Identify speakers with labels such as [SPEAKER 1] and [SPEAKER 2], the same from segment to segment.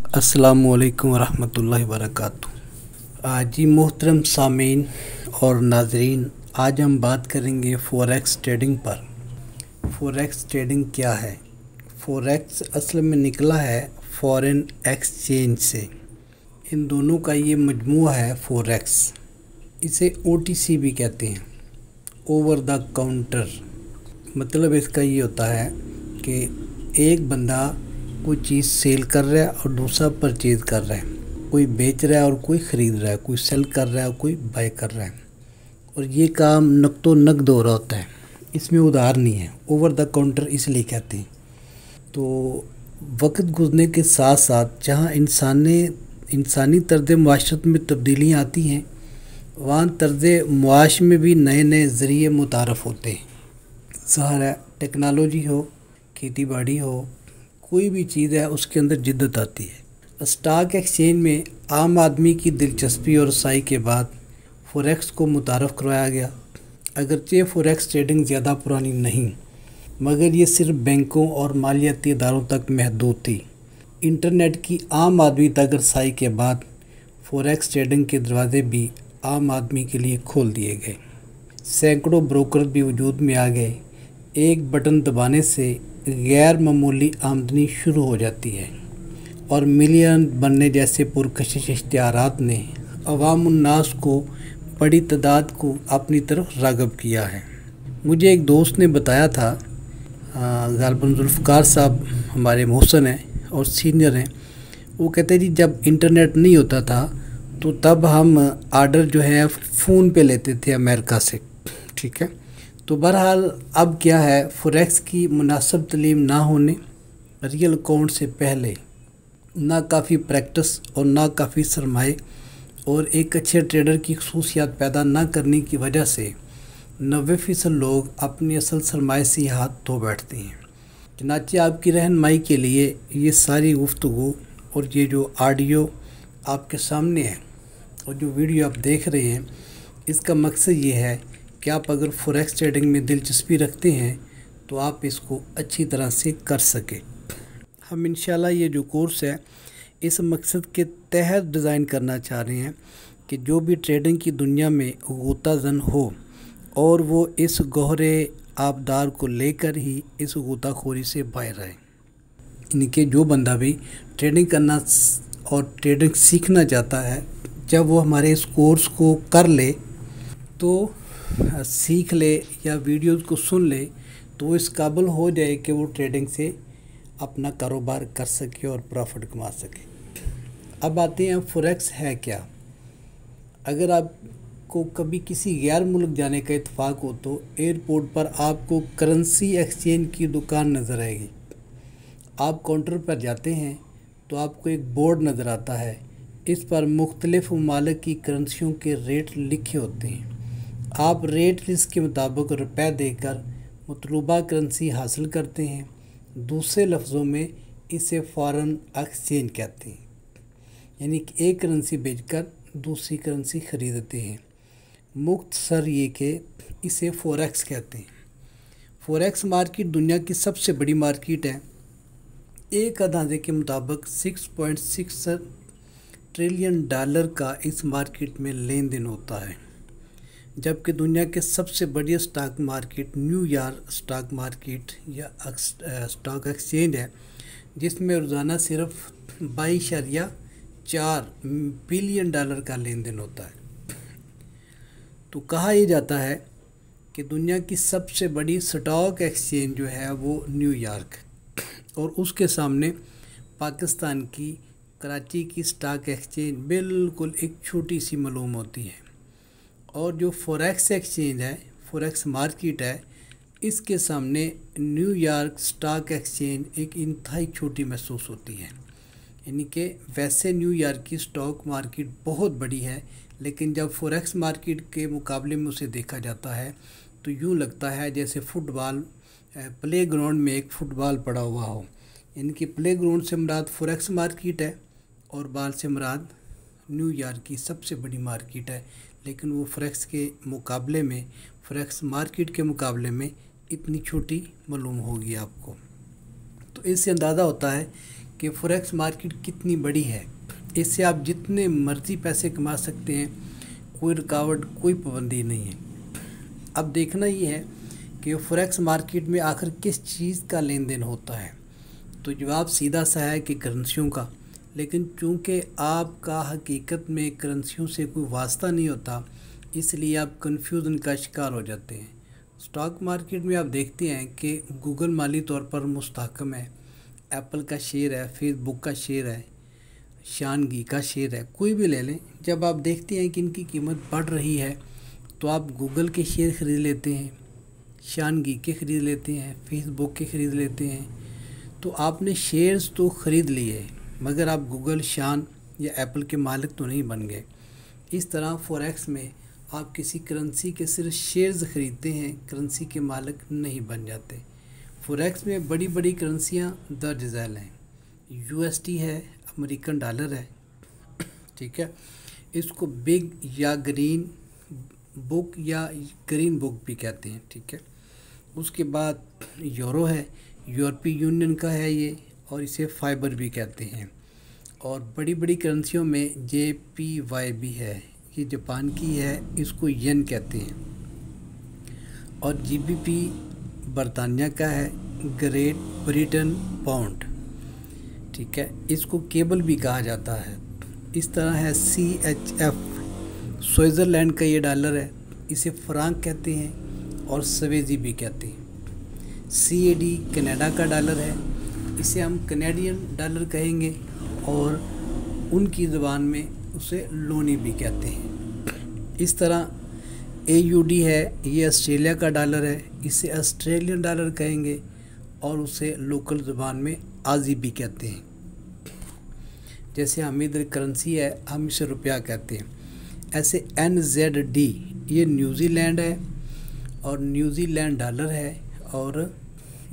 [SPEAKER 1] अस्सलामुअलैकुम वरहमतुल्लाहि वबरकातुहू। जी मोहतरम सामीन और नाजरीन, आज हम बात करेंगे फ़ॉरेक्स ट्रेडिंग पर। फ़ॉरेक्स ट्रेडिंग क्या है? फ़ॉरेक्स असल में निकला है फॉरेन एक्सचेंज से। इन दोनों का ये मजमूआ है फ़ॉरेक्स। इसे OTC भी कहते हैं, ओवर द काउंटर। मतलब इसका ये होता है कि एक बंदा कोई चीज़ सेल कर रहा है और दूसरा परचेज़ कर रहा है। कोई बेच रहा है और कोई ख़रीद रहा है, कोई सेल कर रहा है और कोई बाय कर रहा है। और ये काम नक़दो नक़द हो रहा होता है, इसमें उधार नहीं है। ओवर द काउंटर इसलिए कहते हैं। तो वक्त गुजरने के साथ साथ जहाँ इंसानी तर्ज़ मुआशरत में तब्दीलियाँ आती हैं, वहाँ तर्ज़ मुआश में भी नए नए ज़रिए मुतारफ़ होते हैं। ज़ाहिर है, टेक्नोलॉजी हो, खेती बाड़ी हो, कोई भी चीज़ है उसके अंदर जिद्दत आती है। स्टॉक एक्सचेंज में आम आदमी की दिलचस्पी और रसाई के बाद फ़ॉरेक्स को मुतारफ़ करवाया गया। अगरचे फ़ॉरेक्स ट्रेडिंग ज़्यादा पुरानी नहीं, मगर ये सिर्फ बैंकों और मालियाती इदारों तक महदूद थी। इंटरनेट की आम आदमी तक रसाई के बाद फ़ॉरेक्स ट्रेडिंग के दरवाज़े भी आम आदमी के लिए खोल दिए गए। सैकड़ों ब्रोकर भी वजूद में आ गए। एक बटन दबाने से गैर मामूली आमदनी शुरू हो जाती है और मिलियन बनने जैसे पुरकशिश इश्तिहारात ने अवामुन्नास को बड़ी तादाद को अपनी तरफ राग़िब किया है। मुझे एक दोस्त ने बताया था, ग़ालिबन जुल्फ़िकार साहब हमारे मोहसन हैं और सीनियर हैं, वो कहते जी जब इंटरनेट नहीं होता था तो तब हम आर्डर जो है फ़ोन पे लेते थे अमेरिका से, ठीक है। तो बहरहाल अब क्या है, फ़ॉरेक्स की मुनासिब तालीम ना होने, रियल अकाउंट से पहले ना काफ़ी प्रैक्टिस और ना काफ़ी सरमाए और एक अच्छे ट्रेडर की खसूसियात पैदा ना करने की वजह से 90% लोग अपनी असल सरमाए से ही हाथ धो बैठते हैं। चनाचे आपकी रहनुमाई के लिए ये सारी गुफ्तगू और ये जो ऑडियो आपके सामने है और जो वीडियो आप देख रहे हैं, इसका मकसद ये है कि आप अगर फ़ॉरेक्स ट्रेडिंग में दिलचस्पी रखते हैं तो आप इसको अच्छी तरह से कर सकें। हम इंशाल्लाह ये जो कोर्स है इस मकसद के तहत डिज़ाइन करना चाह रहे हैं कि जो भी ट्रेडिंग की दुनिया में गोताज़न हो और वो इस गहरे आबदार को लेकर ही इस गोताखोरी से बाहर आए। इनके जो बंदा भी ट्रेडिंग करना और ट्रेडिंग सीखना चाहता है, जब वो हमारे इस कोर्स को कर ले तो सीख ले या वीडियोज़ को सुन ले तो इस काबिल हो जाए कि वो ट्रेडिंग से अपना कारोबार कर सके और प्रॉफिट कमा सके। अब आते हैं फ़ॉरेक्स है क्या। अगर आपको कभी किसी गैर मुल्क जाने का इत्तेफाक हो तो एयरपोर्ट पर आपको करेंसी एक्सचेंज की दुकान नज़र आएगी। आप काउंटर पर जाते हैं तो आपको एक बोर्ड नज़र आता है, इस पर मुख्तलिफ़ ममालिक की करेंसियों के रेट लिखे होते हैं। आप रेट लिस्ट के मुताबिक रुपए देकर मतलूबा करेंसी हासिल करते हैं। दूसरे लफ्ज़ों में इसे फॉरेन एक्सचेंज कहते हैं, यानी कि एक करेंसी बेचकर दूसरी करेंसी ख़रीदते हैं। मुख्तसर ये कि इसे फ़ॉरेक्स कहते हैं। फ़ॉरेक्स मार्केट दुनिया की सबसे बड़ी मार्केट है। एक अंदाजे के मुताबिक 6.6 ट्रिलियन डॉलर का इस मार्केट में लेन देन होता है, जबकि दुनिया के सबसे बड़ी stock market New York stock market या स्टॉक एक्सचेंज है, जिसमें रोज़ाना सिर्फ 22.4 बिलियन डॉलर का लेन देन होता है। तो कहा यह जाता है कि दुनिया की सबसे बड़ी स्टॉक एक्सचेंज जो है वो न्यूयॉर्क, और उसके सामने पाकिस्तान की कराची की स्टॉक एक्सचेंज बिल्कुल एक छोटी सी मालूम होती है। और जो फ़ॉरेक्स एक्सचेंज है, फ़ॉरेक्स मार्केट है, इसके सामने न्यूयॉर्क स्टॉक एक्सचेंज एक इंतहाई छोटी महसूस होती है। यानी कि वैसे न्यूयॉर्क की स्टॉक मार्केट बहुत बड़ी है, लेकिन जब फ़ॉरेक्स मार्केट के मुकाबले में उसे देखा जाता है तो यूँ लगता है जैसे फ़ुटबॉल प्ले ग्राउंड में एक फ़ुटबॉल पड़ा हुआ हो। यानी कि प्ले ग्राउंड से मुराद फ़ॉरेक्स मार्केट है और बॉल से मुराद न्यूयॉर्क की सबसे बड़ी मार्केट है, लेकिन वो फ़ॉरेक्स के मुकाबले में, फ़ॉरेक्स मार्केट के मुकाबले में इतनी छोटी मालूम होगी आपको। तो इससे अंदाज़ा होता है कि फॉरेक्स मार्केट कितनी बड़ी है। इससे आप जितने मर्ज़ी पैसे कमा सकते हैं, कोई रुकावट, कोई पाबंदी नहीं है। अब देखना ये है कि फॉरेक्स मार्केट में आखिर किस चीज़ का लेन देन होता है। तो जवाब सीधा सा है कि करेंसियों का। लेकिन चूँकि आपका हकीकत में करेंसियों से कोई वास्ता नहीं होता, इसलिए आप कन्फ्यूज़न का शिकार हो जाते हैं। स्टॉक मार्केट में आप देखते हैं कि गूगल माली तौर पर मुस्तहकम है, एप्पल का शेयर है, फेसबुक का शेयर है, शानगी का शेयर है, कोई भी ले लें। जब आप देखते हैं कि इनकी कीमत बढ़ रही है तो आप गूगल के शेयर ख़रीद लेते हैं, शानगी के ख़रीद लेते हैं, फेसबुक के ख़रीद लेते हैं। तो आपने शेयर्स तो ख़रीद लिए, मगर आप गूगल, शान या एप्पल के मालिक तो नहीं बन गए। इस तरह फॉरेक्स में आप किसी करेंसी के सिर्फ शेयर्स ख़रीदते हैं, करेंसी के मालिक नहीं बन जाते। फॉरेक्स में बड़ी बड़ी करेंसियाँ दर्ज झैल हैं। USD है, अमेरिकन डॉलर है, ठीक है। इसको बिग या ग्रीन बुक या ग्रीन बुक भी कहते हैं, ठीक है। उसके बाद यूरो है, यूरोपीय यूनियन का है ये, और इसे फाइबर भी कहते हैं। और बड़ी बड़ी करेंसियों में JPY भी है, ये जापान की है, इसको येन कहते हैं। और GBP बरतानिया का है, ग्रेट ब्रिटेन पाउंड, ठीक है। इसको केबल भी कहा जाता है। इस तरह है CHF, स्विट्ज़रलैंड का ये डॉलर है, इसे फ्रांक कहते हैं और स्वेजी भी कहते हैं। CAD कनाडा का डॉलर है, इसे हम कनेडियन डॉलर कहेंगे, और उनकी ज़बान में उसे लोनी भी कहते हैं। इस तरह AUD है, ये ऑस्ट्रेलिया का डॉलर है, इसे ऑस्ट्रेलियन डॉलर कहेंगे और उसे लोकल ज़बान में आजी भी कहते हैं। जैसे हम इधर करेंसी है, हम इसे रुपया कहते हैं। ऐसे NZD ये न्यूजीलैंड है और न्यूजीलैंड डॉलर है, और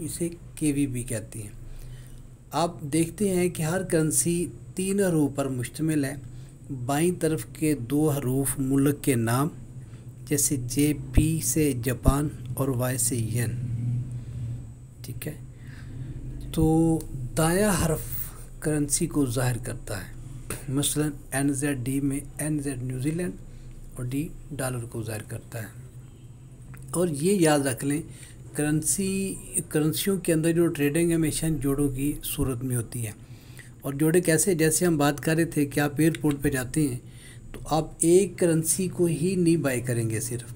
[SPEAKER 1] इसे KV भी कहते हैं। आप देखते हैं कि हर करेंसी 3 हरूफ पर मुश्तमिल है। बाईं तरफ के 2 हरूफ मुल्क के नाम, जैसे JP से जापान और Y से येन, ठीक है। तो दायां हर्फ करेंसी को ज़ाहिर करता है। मसलन NZD में NZ न्यूजीलैंड और D डॉलर को ज़ाहिर करता है। और ये याद रख लें, करेंसियों के अंदर जो ट्रेडिंग है हमेशा जोड़ों की सूरत में होती है। और जोड़े कैसे, जैसे हम बात कर रहे थे कि आप एयरपोर्ट पे जाते हैं तो आप एक करेंसी को ही नहीं बाय करेंगे, सिर्फ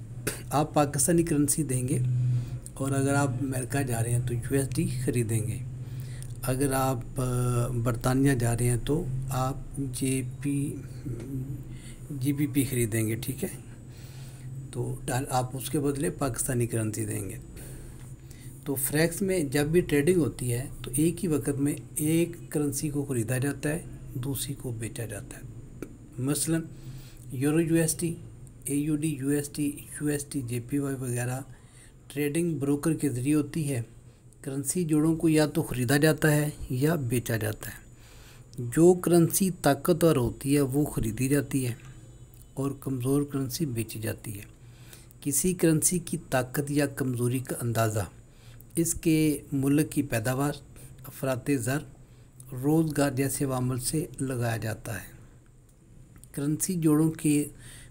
[SPEAKER 1] आप पाकिस्तानी करेंसी देंगे, और अगर आप अमेरिका जा रहे हैं तो USD ख़रीदेंगे, अगर आप बरतानिया जा रहे हैं तो आप GBP ख़रीदेंगे, ठीक है। तो आप उसके बदले पाकिस्तानी करेंसी देंगे। तो फॉरेक्स में जब भी ट्रेडिंग होती है तो एक ही वक्त में एक करेंसी को ख़रीदा जाता है, दूसरी को बेचा जाता है। मसलन euro USD, AUD USD, USD JPY वगैरह ट्रेडिंग ब्रोकर के ज़रिए होती है। करेंसी जोड़ों को या तो ख़रीदा जाता है या बेचा जाता है। जो करेंसी ताकतवर होती है वो ख़रीदी जाती है और कमज़ोर करेंसी बेची जाती है। किसी करेंसी की ताकत या कमज़ोरी का अंदाज़ा इसके मुल्क की पैदावार, अफराते ज़र, रोज़गार जैसे अवामल से लगाया जाता है। करेंसी जोड़ों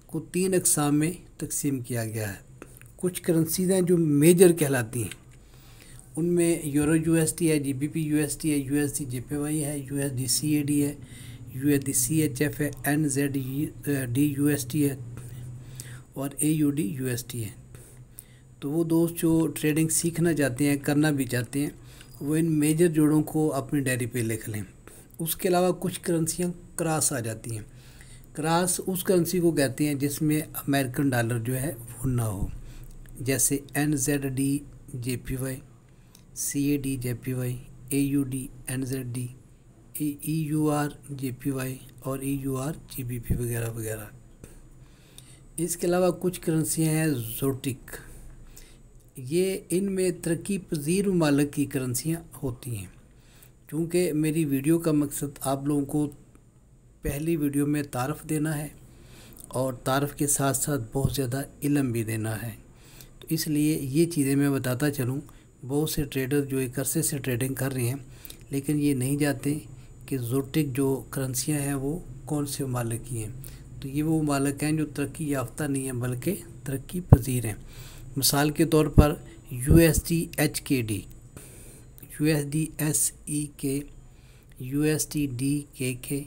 [SPEAKER 1] को 3 अक़साम में तकसीम किया गया है। कुछ करेंसीज़ हैं जो मेजर कहलाती हैं, उनमें यूरो USD है, GBP USD है, USD JPY है, USD CAD है, USD CHF है, NZD USD है और AUD USD है। तो वो दोस्त जो ट्रेडिंग सीखना चाहते हैं, करना भी चाहते हैं, वो इन मेजर जोड़ों को अपनी डायरी पे लिख लें। उसके अलावा कुछ करेंसियाँ क्रॉस आ जाती हैं। क्रॉस उस करेंसी को कहते हैं जिसमें अमेरिकन डॉलर जो है वो ना हो, जैसे NZD JPY, CAD JPY, AUD NZD, EUR JPY और EUR GBP वगैरह वगैरह। इसके अलावा कुछ करेंसियाँ हैं ज़ोटिक, ये इनमें तरक्की पज़ीर ममालिक की करेंसियाँ होती हैं। चूँकि मेरी वीडियो का मकसद आप लोगों को पहली वीडियो में तारफ़ देना है और तारफ़ के साथ साथ बहुत ज़्यादा इल्म भी देना है, तो इसलिए ये चीज़ें मैं बताता चलूँ। बहुत से ट्रेडर जो एक अरसे से ट्रेडिंग कर रहे हैं लेकिन ये नहीं जानते कि एक्सोटिक जो करेंसियाँ हैं वो कौन से ममालिक की हैं। तो ये वो ममालिक हैं जो तरक्की याफ्ता नहीं हैं बल्कि तरक्की पजीर हैं। मिसाल के तौर पर USD/HKD, USD/SEK, USD/DKK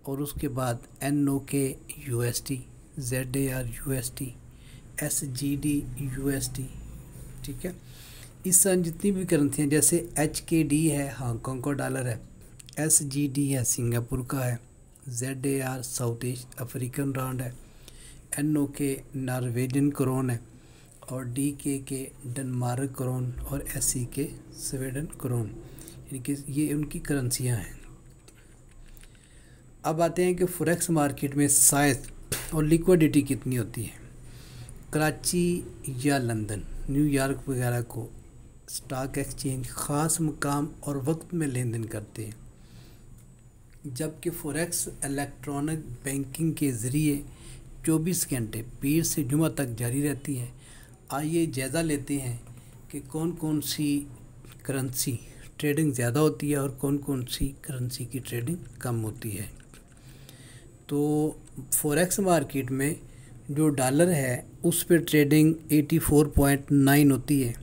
[SPEAKER 1] और उसके बाद NOK/USD, ZAR/USD, SGD/USD। ठीक है, इस तरह जितनी भी करेंसी हैं, जैसे HKD है हांगकांग का डॉलर है, SGD है सिंगापुर का है, ZAR साउथ ईस्ट अफ्रीकन रांड है, NOK नॉर्वेजियन क्रोन है और DKK डेनमार्क क्रोन और SEK स्वीडन क्रोन, यानी कि ये उनकी करेंसियां हैं। अब आते हैं कि फॉरेक्स मार्केट में साइज और लिक्विडिटी कितनी होती है। कराची या लंदन, न्यूयॉर्क वगैरह को स्टॉक एक्सचेंज ख़ास मकाम और वक्त में लेन देन करते हैं, जबकि फॉरेक्स इलेक्ट्रॉनिक बैंकिंग के ज़रिए 24 घंटे पीर से जुमा तक जारी रहती है। आइए जायज़ा लेते हैं कि कौन कौन सी करेंसी ट्रेडिंग ज़्यादा होती है और कौन कौन सी करेंसी की ट्रेडिंग कम होती है। तो फॉरेक्स मार्केट में जो डॉलर है उस पे ट्रेडिंग 84.9 होती है,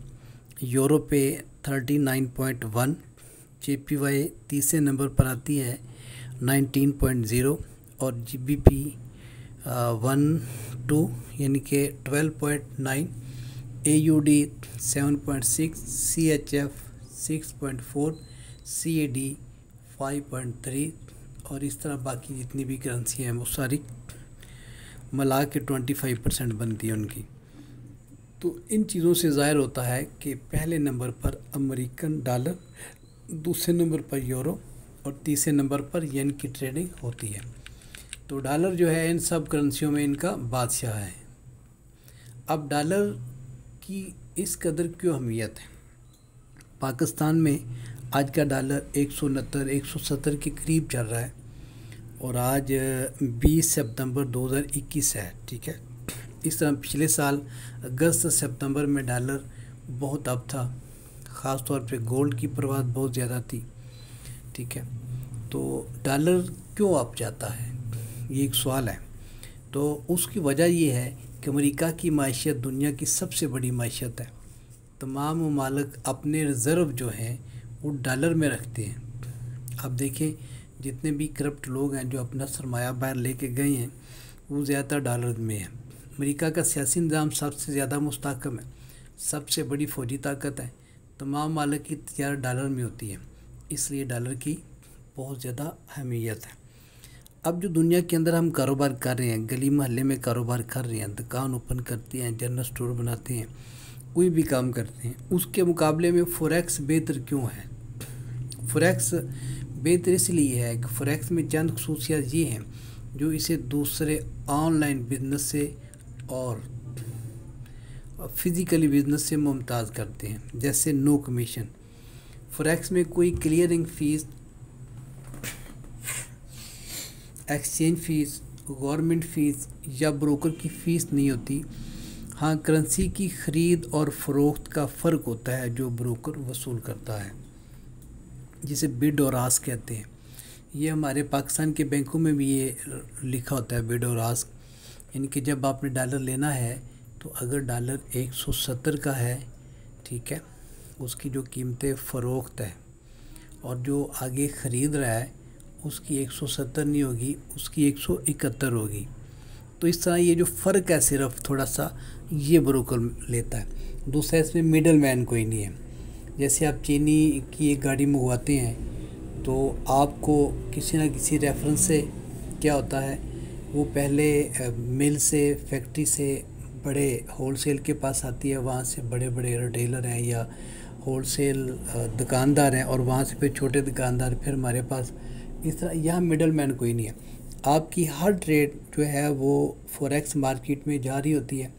[SPEAKER 1] यूरो पे 39.1, JPY तीसरे नंबर पर आती है 19.0 और GBP 12 यानी कि 12.9, AUD 7.6, CHF 6.4, CAD 5.3 और इस तरह बाकी जितनी भी करेंसी हैं वो सारी मिला के 25% बनती है उनकी। तो इन चीज़ों से ज़ाहिर होता है कि पहले नंबर पर अमेरिकन डॉलर, दूसरे नंबर पर यूरो और तीसरे नंबर पर येन की ट्रेडिंग होती है। तो डॉलर जो है इन सब करेंसियों में इनका बादशाह है। अब डॉलर की इस कदर क्यों अहमियत है। पाकिस्तान में आज का डॉलर 169-170 के करीब चल रहा है और आज 20 सितंबर 2021 है। ठीक है, इस तरह पिछले साल अगस्त सितंबर में डॉलर बहुत अप था, ख़ास तौर पे गोल्ड की परवाह बहुत ज़्यादा थी। ठीक है, तो डॉलर क्यों अप जाता है, ये एक सवाल है। तो उसकी वजह ये है कि अमेरिका की माशियत दुनिया की सबसे बड़ी माशियत है। तमाम ममालिक अपने रिज़र्व जो हैं वो डॉलर में रखते हैं। अब देखें, जितने भी करप्ट लोग हैं जो अपना सरमाया बाहर लेके गए हैं वो ज़्यादातर डॉलर में है। अमेरिका का सियासी निज़ाम सबसे ज़्यादा मुस्तहकम है, सबसे बड़ी फ़ौजी ताकत है, तमाम मालिक की तजारत डॉलर में होती है, इसलिए डॉलर की बहुत ज़्यादा अहमियत है। अब जो दुनिया के अंदर हम कारोबार कर रहे हैं, गली मोहल्ले में कारोबार कर रहे हैं, दुकान ओपन करते हैं, जनरल स्टोर बनाते हैं, कोई भी काम करते हैं, उसके मुकाबले में फॉरेक्स बेहतर क्यों है। फॉरेक्स बेहतर इसलिए है कि फॉरेक्स में चंद खसूसियात ये हैं जो इसे दूसरे ऑनलाइन बिजनेस से और फिज़िकली बिजनेस से मुमताज़ करते हैं। जैसे नो कमीशन, फॉरेक्स में कोई clearing fees, exchange fees, government fees या ब्रोकर की फ़ीस नहीं होती। हाँ, करेंसी की ख़रीद और फ़रोख्त का फ़र्क होता है जो ब्रोकर वसूल करता है, जिसे बिड और आस्क कहते हैं। ये हमारे पाकिस्तान के बैंकों में भी ये लिखा होता है, बिड और आस्क, यानी कि जब आपने डॉलर लेना है तो अगर डॉलर 170 का है, ठीक है, उसकी जो कीमतें फ़रोख्त है और जो आगे ख़रीद रहा है उसकी 170 नहीं होगी, उसकी 171 होगी। तो इस तरह ये जो फ़र्क है सिर्फ थोड़ा सा ये ब्रोकर लेता है। दूसरा, इसमें मिडल मैन कोई नहीं है। जैसे आप चीनी की एक गाड़ी मंगवाते हैं तो आपको किसी न किसी रेफरेंस से क्या होता है, वो पहले मिल से, फैक्ट्री से बड़े होलसेल के पास आती है, वहाँ से बड़े बड़े रिटेलर हैं या होलसेल दुकानदार हैं और वहाँ से फिर छोटे दुकानदार, फिर हमारे पास, इस तरह यहाँ मिडल मैन कोई नहीं है। आपकी हर ट्रेड जो है वो फॉरेक्स मार्केट में जा रही होती है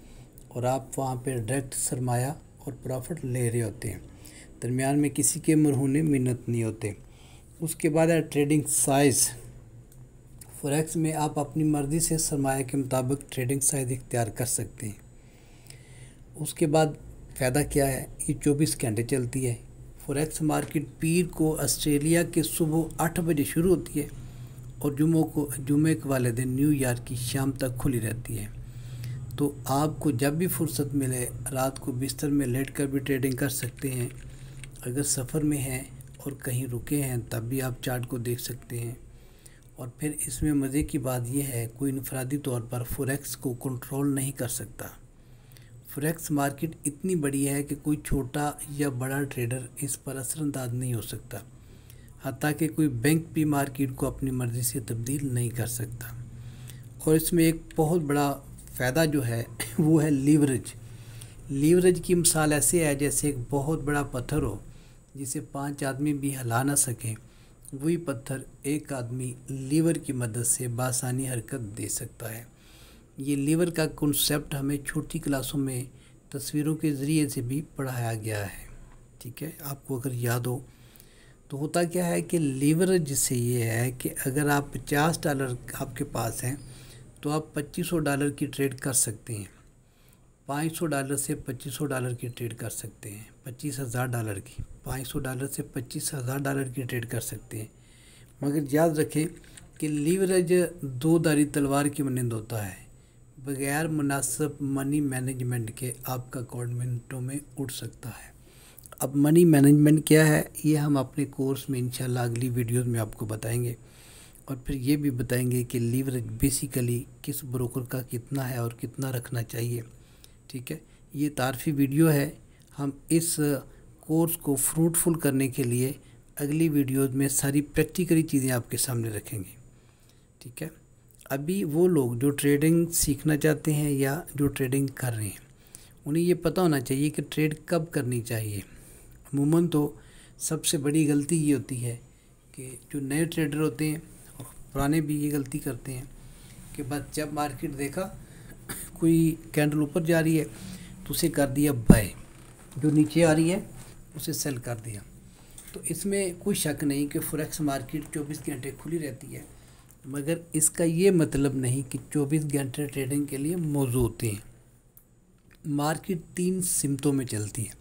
[SPEAKER 1] और आप वहाँ पे डायरेक्ट सरमाया और प्रॉफिट ले रहे होते हैं, दरमियान में किसी के मरहूने मिन्नत नहीं होते। उसके बाद है ट्रेडिंग साइज़। फॉरेक्स में आप अपनी मर्ज़ी से सरमाया के मुताबिक ट्रेडिंग साइज़ इख्तियार कर सकते हैं। उसके बाद फ़ायदा क्या है, ये 24 घंटे चलती है। फॉरेक्स मार्केट पीर को ऑस्ट्रेलिया के सुबह 8 बजे शुरू होती है और जुमे के वाले दिन न्यूयॉर्क की शाम तक खुली रहती है। तो आपको जब भी फुर्सत मिले रात को बिस्तर में लेट कर भी ट्रेडिंग कर सकते हैं। अगर सफ़र में हैं और कहीं रुके हैं तब भी आप चार्ट को देख सकते हैं। और फिर इसमें मज़े की बात यह है, कोई इनफरादी तौर पर फॉरेक्स को कंट्रोल नहीं कर सकता। फॉरेक्स मार्केट इतनी बड़ी है कि कोई छोटा या बड़ा ट्रेडर इस पर असरअंदाज नहीं हो सकता। हत्ता कि कोई बैंक भी मार्केट को अपनी मर्ज़ी से तब्दील नहीं कर सकता। और इसमें एक बहुत बड़ा फ़ायदा जो है वो है लीवरेज। लीवरेज की मिसाल ऐसे है जैसे एक बहुत बड़ा पत्थर हो जिसे 5 आदमी भी हिला ना सकें, वही पत्थर एक आदमी लीवर की मदद से बासानी हरकत दे सकता है। ये लीवर का कॉन्सेप्ट हमें छोटी क्लासों में तस्वीरों के ज़रिए से भी पढ़ाया गया है। ठीक है, आपको अगर याद हो तो होता क्या है कि लीवरेज जिससे ये है कि अगर आप $50 आपके पास हैं तो आप $2500 की ट्रेड कर सकते हैं। $500 से $2500 की ट्रेड कर सकते हैं। $25,000 की, $500 से $25,000 की ट्रेड कर सकते हैं। मगर याद रखें कि लीवरेज दो धारी तलवार की मानंद होता है। बगैर मुनासिब मनी मैनेजमेंट के आपका अकाउंट मिनटों में उठ सकता है। अब मनी मैनेजमेंट क्या है ये हम अपने कोर्स में इंशाल्लाह अगली वीडियोस में आपको बताएंगे। और फिर ये भी बताएंगे कि लीवरेज बेसिकली किस ब्रोकर का कितना है और कितना रखना चाहिए। ठीक है, ये तारफ़ी वीडियो है। हम इस कोर्स को फ्रूटफुल करने के लिए अगली वीडियोस में सारी प्रैक्टिकली चीज़ें आपके सामने रखेंगे। ठीक है, अभी वो लोग जो ट्रेडिंग सीखना चाहते हैं या जो ट्रेडिंग कर रहे हैं उन्हें ये पता होना चाहिए कि ट्रेड कब करनी चाहिए। अमूमन तो सबसे बड़ी गलती ये होती है कि जो नए ट्रेडर होते हैं और पुराने भी ये गलती करते हैं कि बस जब मार्केट देखा कोई कैंडल ऊपर जा रही है तो उसे कर दिया बाय, जो नीचे आ रही है उसे सेल कर दिया। तो इसमें कोई शक नहीं कि फॉरेक्स मार्केट 24 घंटे खुली रहती है, मगर इसका ये मतलब नहीं कि 24 घंटे ट्रेडिंग के लिए मौजूद होते हैं। मार्केट 3 सिमतों में चलती है,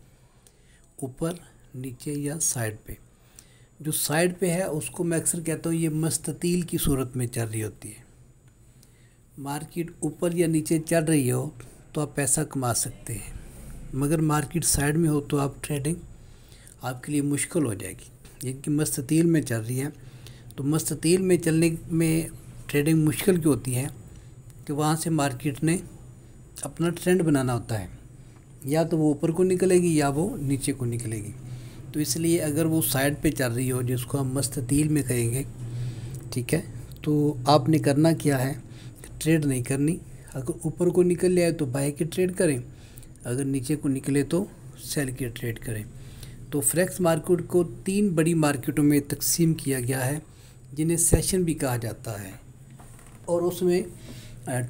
[SPEAKER 1] ऊपर, नीचे या साइड पे। जो साइड पे है उसको मैं अक्सर कहता हूँ ये मस्ततील की सूरत में चल रही होती है। मार्केट ऊपर या नीचे चल रही हो तो आप पैसा कमा सकते हैं, मगर मार्केट साइड में हो तो आप ट्रेडिंग आपके लिए मुश्किल हो जाएगी। इनकी मस्ततील में चल रही है तो मस्ततील में चलने में ट्रेडिंग मुश्किल क्यों होती है कि वहाँ से मार्केट ने अपना ट्रेंड बनाना होता है, या तो वो ऊपर को निकलेगी या वो नीचे को निकलेगी। तो इसलिए अगर वो साइड पे चल रही हो जिसको हम मस्ततील में कहेंगे, ठीक है, तो आपने करना क्या है, ट्रेड नहीं करनी। अगर ऊपर को निकल जाए तो बाय की ट्रेड करें, अगर नीचे को निकले तो सेल की ट्रेड करें। तो फॉरेक्स मार्केट को 3 बड़ी मार्केटों में तकसीम किया गया है जिन्हें सेशन भी कहा जाता है। और उसमें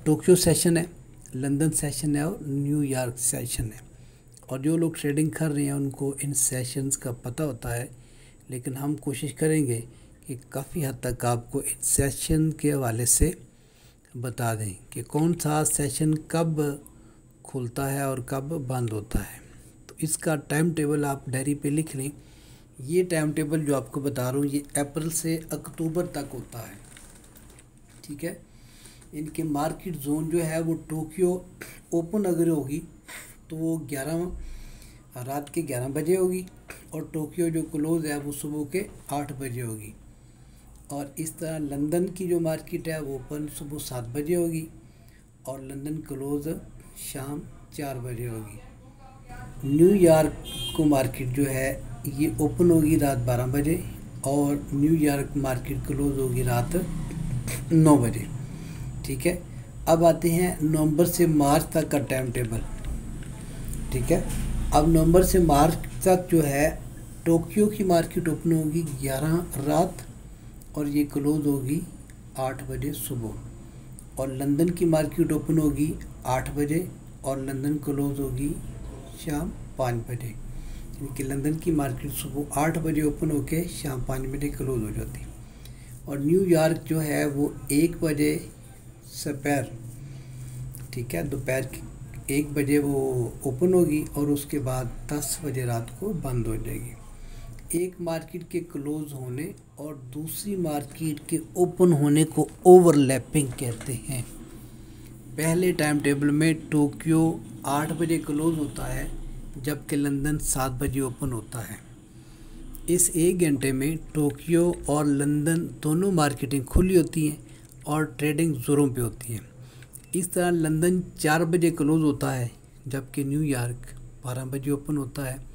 [SPEAKER 1] टोक्यो सेशन है, लंदन सेशन है और न्यूयॉर्क सेशन है। और जो लोग ट्रेडिंग कर रहे हैं उनको इन सेशंस का पता होता है, लेकिन हम कोशिश करेंगे कि काफ़ी हद तक आपको इन सेशन के हवाले से बता दें कि कौन सा सेशन कब खुलता है और कब बंद होता है। तो इसका टाइम टेबल आप डायरी पे लिख लें। ये टाइम टेबल जो आपको बता रहा हूँ ये अप्रैल से अक्टूबर तक होता है। ठीक है, इनके मार्केट जोन जो है वो टोक्यो ओपन अगर होगी तो वो रात के 11 बजे होगी, और टोक्यो जो क्लोज़ है वो सुबह के 8 बजे होगी। और इस तरह लंदन की जो मार्केट है वो ओपन सुबह 7 बजे होगी और लंदन क्लोज़ शाम 4 बजे होगी। न्यूयॉर्क को मार्केट जो है ये ओपन होगी रात 12 बजे और न्यूयॉर्क मार्केट क्लोज़ होगी रात 9 बजे। ठीक है, अब आते हैं नवंबर से मार्च तक का टाइम टेबल। ठीक है, अब नवंबर से मार्च तक जो है टोक्यो की मार्केट ओपन होगी 11 रात और ये क्लोज़ होगी 8 बजे सुबह, और लंदन की मार्केट ओपन होगी 8 बजे और लंदन क्लोज़ होगी शाम 5 बजे। यानी कि लंदन की मार्केट सुबह 8 बजे ओपन होके शाम 5 बजे क्लोज़ हो जाती। और न्यूयॉर्क जो है वो 1 बजे दोपहर, ठीक है, दोपहर 1 बजे वो ओपन होगी और उसके बाद 10 बजे रात को बंद हो जाएगी। एक मार्केट के क्लोज होने और दूसरी मार्केट के ओपन होने को ओवरलैपिंग कहते हैं। पहले टाइम टेबल में टोक्यो 8 बजे क्लोज होता है जबकि लंदन 7 बजे ओपन होता है। इस 1 घंटे में टोक्यो और लंदन दोनों मार्केटें खुली होती हैं और ट्रेडिंग ज़ोरों पे होती है। इस तरह लंदन 4 बजे क्लोज होता है जबकि न्यूयॉर्क 12 बजे ओपन होता है।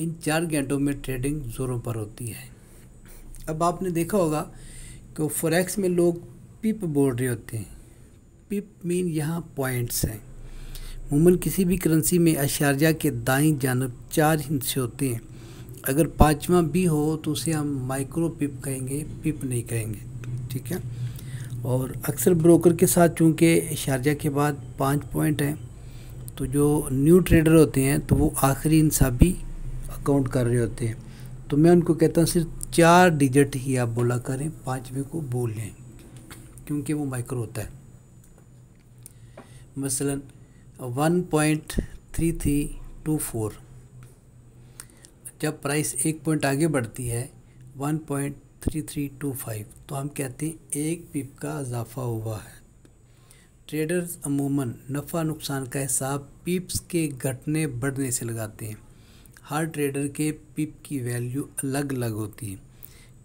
[SPEAKER 1] इन 4 घंटों में ट्रेडिंग ज़ोरों पर होती है। अब आपने देखा होगा कि फॉरेक्स में लोग पिप बोल रहे होते हैं। पिप मीन यहाँ पॉइंट्स हैं। अमूमन किसी भी करेंसी में अशारिया के दाईं जानब 4 हिस्से होते हैं। अगर 5वां भी हो तो उसे हम माइक्रो पिप कहेंगे, पिप नहीं कहेंगे, ठीक है। और अक्सर ब्रोकर के साथ चूँकि अशारिया के बाद 5 पॉइंट हैं तो जो न्यू ट्रेडर होते हैं तो वो आखिरी इंसाबी काउंट कर रहे होते हैं। तो मैं उनको कहता हूँ सिर्फ 4 डिजिट ही आप बोला करें, 5वें को बोल लें क्योंकि वो माइक्रो होता है। मसलन 1.3324 जब प्राइस 1 पॉइंट आगे बढ़ती है 1.3325 तो हम कहते हैं 1 पिप का इजाफा हुआ है। ट्रेडर्स अमूमन नफ़ा नुकसान का हिसाब पिप्स के घटने बढ़ने से लगाते हैं। हर ट्रेडर के पिप की वैल्यू अलग अलग होती है।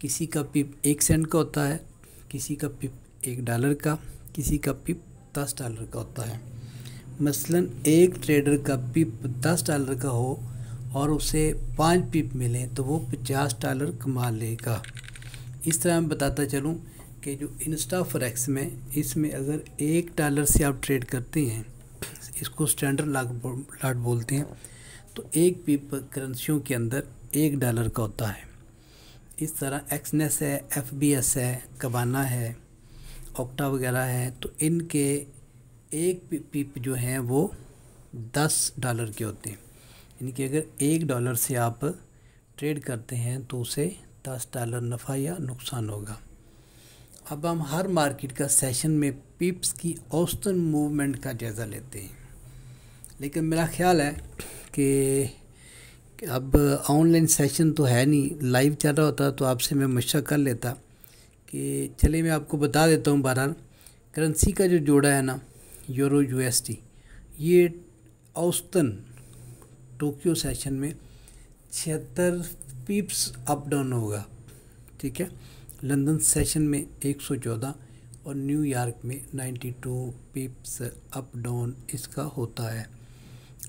[SPEAKER 1] किसी का पिप 1 सेंट का होता है, किसी का पिप $1 का, किसी का पिप $10 का होता है। मसलन एक ट्रेडर का पिप $10 का हो और उसे 5 पिप मिले तो वो $50 कमा लेगा। इस तरह मैं बताता चलूँ कि जो इंस्टा फॉरेक्स में इसमें अगर $1 से आप ट्रेड करते हैं, इसको स्टैंडर्ड लॉट बोलते हैं, तो 1 पिप करेंसियों के अंदर $1 का होता है। इस तरह एक्सनेस है, FBS है, कबाना है, ऑक्टा वगैरह है, तो इनके 1 पिप जो हैं वो $10 के होते हैं। यानी कि अगर $1 से आप ट्रेड करते हैं तो उसे $10 नफ़ा या नुकसान होगा। अब हम हर मार्केट का सेशन में पिप्स की औसतन मूवमेंट का जायज़ा लेते हैं। लेकिन मेरा ख्याल है कि अब ऑनलाइन सेशन तो है नहीं, लाइव चल रहा होता तो आपसे मैं मशवरा कर लेता कि चलिए मैं आपको बता देता हूँ। बहरहाल करेंसी का जो जोड़ा है ना यूरो USD, ये औसतन टोक्यो सेशन में 76 पिप्स अप डाउन होगा, ठीक है। लंदन सेशन में 114 और न्यूयॉर्क में 92 पिप्स अप डाउन इसका होता है।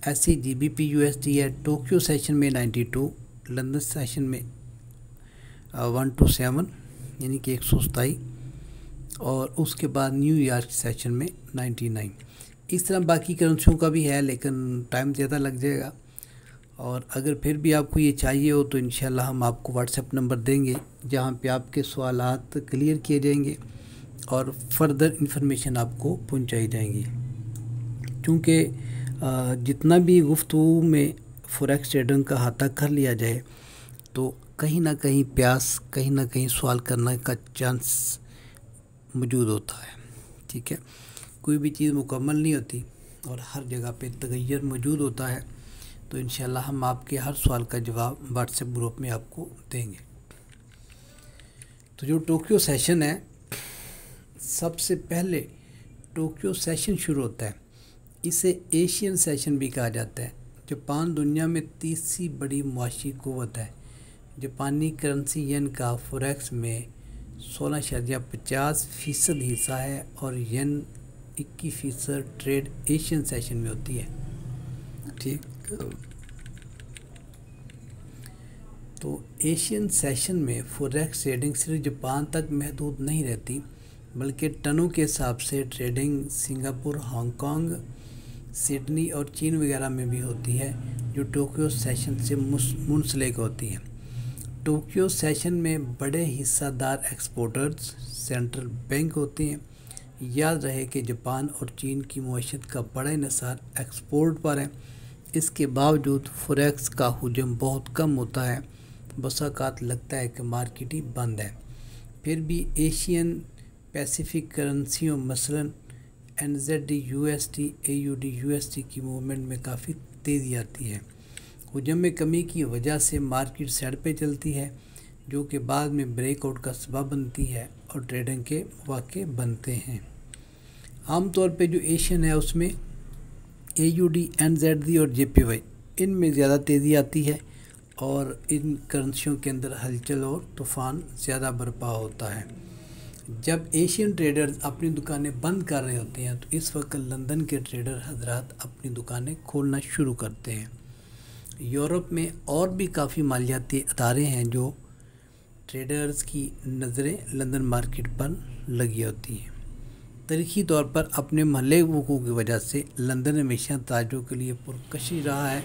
[SPEAKER 1] ऐसे GBP USD है, टोक्यो सेशन में 92, लंदन सेशन में 127 यानी कि 127 और उसके बाद न्यूयॉर्क सेशन में 99। इस तरह बाकी करेंसियों का भी है लेकिन टाइम ज़्यादा लग जाएगा। और अगर फिर भी आपको ये चाहिए हो तो इंशाल्लाह हम आपको व्हाट्सएप नंबर देंगे जहाँ पे आपके सवालात क्लियर किए जाएंगे और फर्दर इंफॉर्मेशन आपको पहुँचाई जाएंगी। क्योंकि जितना भी गुफ्तगू में फॉरेक्स ट्रेडिंग का अहाता कर लिया जाए तो कहीं ना कहीं प्यास, कहीं ना कहीं सवाल करने का चांस मौजूद होता है, ठीक है। कोई भी चीज़ मुकम्मल नहीं होती और हर जगह पे तगय्युर मौजूद होता है। तो इंशाल्लाह हम आपके हर सवाल का जवाब व्हाट्सएप ग्रुप में आपको देंगे। तो जो टोक्यो सेशन है, सबसे पहले टोक्यो सेशन शुरू होता है। इसे एशियन सेशन भी कहा जाता है। जापान दुनिया में तीसरी बड़ी मुआशी कुव्वत है। जापानी करेंसी येन का फॉरेक्स में 16.50% हिस्सा है और येन 21% ट्रेड एशियन सेशन में होती है, ठीक। तो एशियन सेशन में फॉरेक्स ट्रेडिंग सिर्फ जापान तक महदूद नहीं रहती बल्कि टनों के हिसाब से ट्रेडिंग सिंगापुर, हांगकांग, सिडनी और चीन वगैरह में भी होती है जो टोक्यो सेशन से मुंसलिक होती है। टोक्यो सेशन में बड़े हिस्सादार एक्सपोर्टर्स सेंट्रल बैंक होते हैं। याद रहे कि जापान और चीन की मईशत का बड़ा इन्हिसार एक्सपोर्ट पर है। इसके बावजूद फॉरेक्स का हुजूम बहुत कम होता है। बसाकात लगता है कि मार्केट ही बंद है। फिर भी एशियन पैसिफिक करेंसियों मसलन NZD USD AUD USD की मूवमेंट में काफ़ी तेज़ी आती है। हुजम में कमी की वजह से मार्केट साइड पे चलती है, जो कि बाद में ब्रेकआउट का सबब बनती है और ट्रेडिंग के मौके बनते हैं। आमतौर पे जो एशियन है उसमें AUD, NZD और JPY इनमें ज़्यादा तेज़ी आती है और इन करेंसियों के अंदर हलचल और तूफ़ान ज़्यादा बर्पा होता है। जब एशियन ट्रेडर्स अपनी दुकानें बंद कर रहे होते हैं तो इस वक्त लंदन के ट्रेडर हजरात अपनी दुकानें खोलना शुरू करते हैं। यूरोप में और भी काफ़ी मालियाती अदारे हैं जो ट्रेडर्स की नज़रें लंदन मार्केट पर लगी होती हैं। तारीखी तौर पर अपने महल्ले वकूँ की वजह से लंदन हमेशा ताजों के लिए पुरकशी रहा है।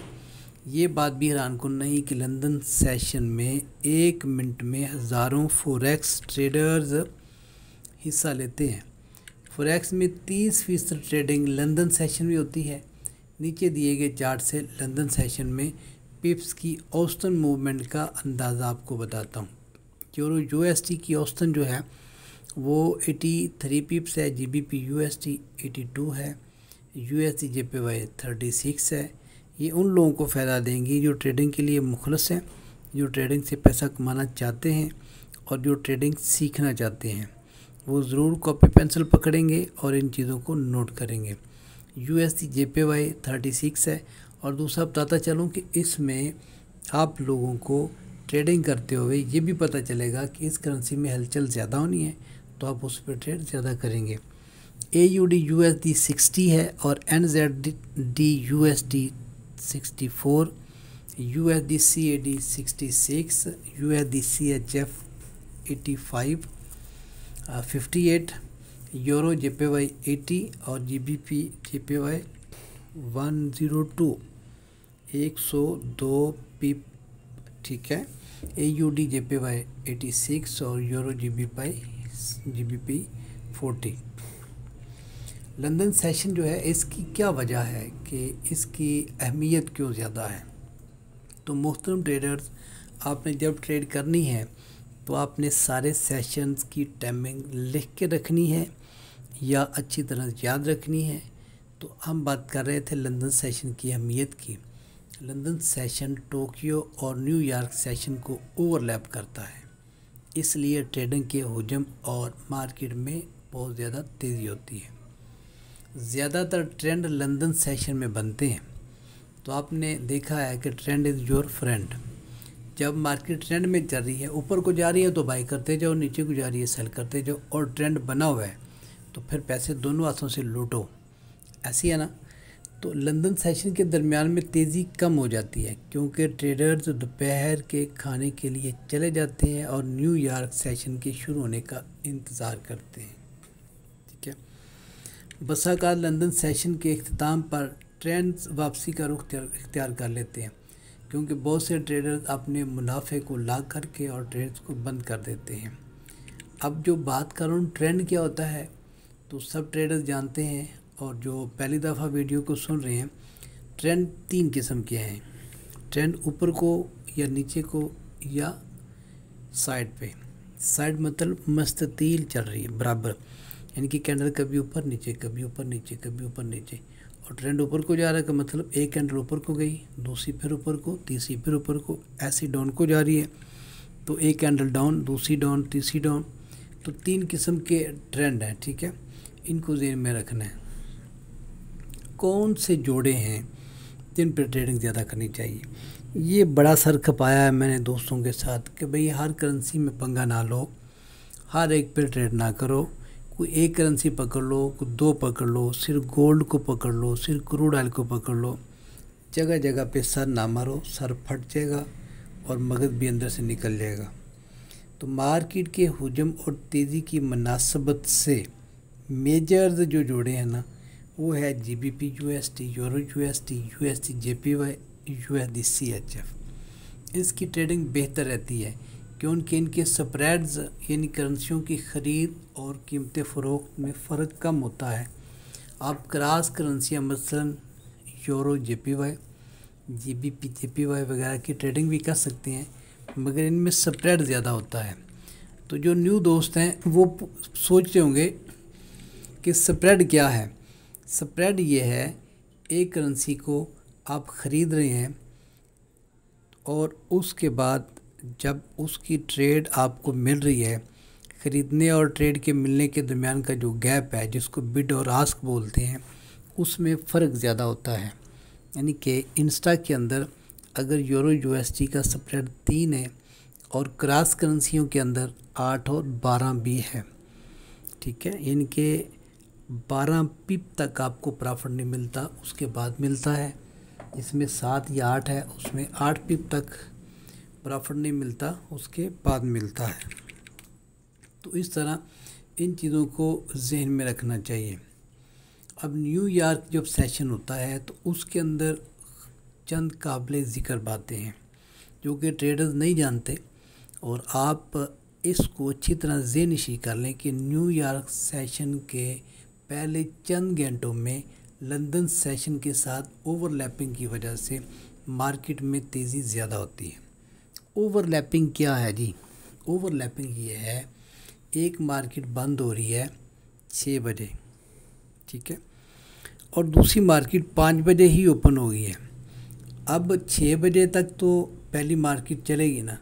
[SPEAKER 1] ये बात भी हैरानकुन नहीं कि लंदन सेशन में 1 मिनट में हज़ारों फॉरेक्स ट्रेडर्स हिस्सा लेते हैं। फॉरेक्स में 30% ट्रेडिंग लंदन सेशन में होती है। नीचे दिए गए चार्ट से लंदन सेशन में पिप्स की औसतन मूवमेंट का अंदाज़ा आपको बताता हूँ। यूरो USD की औसतन जो है वो 83 पिप्स है, GBP USD 82 है, USD JPY 36 है। ये उन लोगों को फ़ायदा देंगी जो ट्रेडिंग के लिए मुखलस हैं, जो ट्रेडिंग से पैसा कमाना चाहते हैं और जो ट्रेडिंग सीखना चाहते हैं। वो ज़रूर कॉपी पेंसिल पकड़ेंगे और इन चीज़ों को नोट करेंगे। USD JPY 36 है। और दूसरा बताता चलूँ कि इसमें आप लोगों को ट्रेडिंग करते हुए ये भी पता चलेगा कि इस करेंसी में हलचल ज़्यादा होनी है तो आप उस पर ट्रेड ज़्यादा करेंगे। AUD USD 60 है और NZD USD 64, USD CAD 66, USD CHF 85, 58, euro JPY 80 और GBP JPY 102 102 पिप, ठीक है। AUD JPY 86 और यूरो GBP 40। लंदन सेशन जो है इसकी क्या वजह है कि इसकी अहमियत क्यों ज़्यादा है। तो मोहतरम ट्रेडर्स, आपने जब ट्रेड करनी है तो आपने सारे सेशंस की टाइमिंग लिख के रखनी है या अच्छी तरह याद रखनी है। तो हम बात कर रहे थे लंदन सेशन की अहमियत की। लंदन सेशन टोक्यो और न्यूयॉर्क सेशन को ओवरलैप करता है, इसलिए ट्रेडिंग के हुजम और मार्केट में बहुत ज़्यादा तेज़ी होती है। ज़्यादातर ट्रेंड लंदन सेशन में बनते हैं। तो आपने देखा है कि ट्रेंड इज़ योर फ्रेंड। जब मार्केट ट्रेंड में चल रही है, ऊपर को जा रही है तो बाई करते जाओ, नीचे को जा रही है सेल करते जाओ, और ट्रेंड बना हुआ है तो फिर पैसे दोनों हाथों से लूटो, ऐसी है ना। तो लंदन सेशन के दरमियान में तेज़ी कम हो जाती है क्योंकि ट्रेडर्स दोपहर के खाने के लिए चले जाते हैं और न्यूयॉर्क सेशन के शुरू होने का इंतज़ार करते हैं, ठीक है। बसाकार लंदन सेशन के अख्ताम पर ट्रेंड्स वापसी का रुख इख्तियार कर लेते हैं क्योंकि बहुत से ट्रेडर्स अपने मुनाफे को लाग करके और ट्रेड्स को बंद कर देते हैं। अब जो बात करूँ ट्रेंड क्या होता है तो सब ट्रेडर्स जानते हैं, और जो पहली दफ़ा वीडियो को सुन रहे हैं, ट्रेंड 3 किस्म के हैं। ट्रेंड ऊपर को या नीचे को या साइड पे। साइड मतलब मुस्ततील चल रही है बराबर, यानी कि कैंडल कभी ऊपर नीचे, कभी ऊपर नीचे, कभी ऊपर नीचे। और ट्रेंड ऊपर को जा रहा है का मतलब एक कैंडल ऊपर को गई, दूसरी फिर ऊपर को, तीसरी फिर ऊपर को, ऐसी डाउन को जा रही है तो एक कैंडल डाउन, दूसरी डाउन, तीसरी डाउन। तो 3 किस्म के ट्रेंड हैं, ठीक है। इनको ज़हन में रखना है। कौन से जोड़े हैं जिन पर ट्रेडिंग ज़्यादा करनी चाहिए। ये बड़ा सर खपाया है मैंने दोस्तों के साथ कि भाई हर करेंसी में पंगा ना लो, हर एक पे ट्रेड ना करो। कोई एक करेंसी पकड़ लो, कोई 2 पकड़ लो, सिर्फ गोल्ड को पकड़ लो, सिर्फ क्रूड ऑयल को पकड़ लो। जगह जगह पे सर ना मारो, सर फट जाएगा और मगज भी अंदर से निकल जाएगा। तो मार्केट के हुजम और तेज़ी की मुनासबत से मेजर्स जो जोड़े हैं ना, वो है GBP USD, euro USD, USD JPY, USD CHF। इसकी ट्रेडिंग बेहतर रहती है क्योंकि इनके स्प्रेड्स यानी करेंसियों की ख़रीद और कीमत फ़रोख्त में फ़र्क कम होता है। आप क्रॉस करेंसियाँ मसलन यूरो JPY, GBP JPY वगैरह की ट्रेडिंग भी कर सकते हैं, मगर इनमें स्प्रेड ज़्यादा होता है। तो जो न्यू दोस्त हैं वो सोच रहे होंगे कि स्प्रेड क्या है। स्प्रेड ये है, एक करेंसी को आप ख़रीद रहे हैं और उसके बाद जब उसकी ट्रेड आपको मिल रही है, ख़रीदने और ट्रेड के मिलने के दरमियान का जो गैप है, जिसको बिड और आस्क बोलते हैं, उसमें फ़र्क ज़्यादा होता है। यानी कि इंस्टा के अंदर अगर यूरो यूएसडी का स्प्रेड 3 है और क्रॉस करेंसियों के अंदर 8 और 12 भी है, ठीक है। यानी कि 12 पिप तक आपको प्रॉफिट नहीं मिलता, उसके बाद मिलता है। इसमें 7 या 8 है, उसमें 8 पिप तक प्रॉफिट नहीं मिलता, उसके बाद मिलता है। तो इस तरह इन चीज़ों को जहन में रखना चाहिए। अब न्यूयॉर्क जब सेशन होता है तो उसके अंदर चंद काबिल ज़िक्र बातें हैं जो कि ट्रेडर्स नहीं जानते, और आप इसको अच्छी तरह ज़हननशीं कर लें कि न्यूयॉर्क सेशन के पहले चंद घंटों में लंदन सेशन के साथ ओवरलैपिंग की वजह से मार्केट में तेज़ी ज़्यादा होती है। ओवरलैपिंग क्या है जी? ओवरलैपिंग ये है, एक मार्केट बंद हो रही है 6 बजे, ठीक है, और दूसरी मार्केट 5 बजे ही ओपन हो गई है। अब 6 बजे तक तो पहली मार्केट चलेगी ना,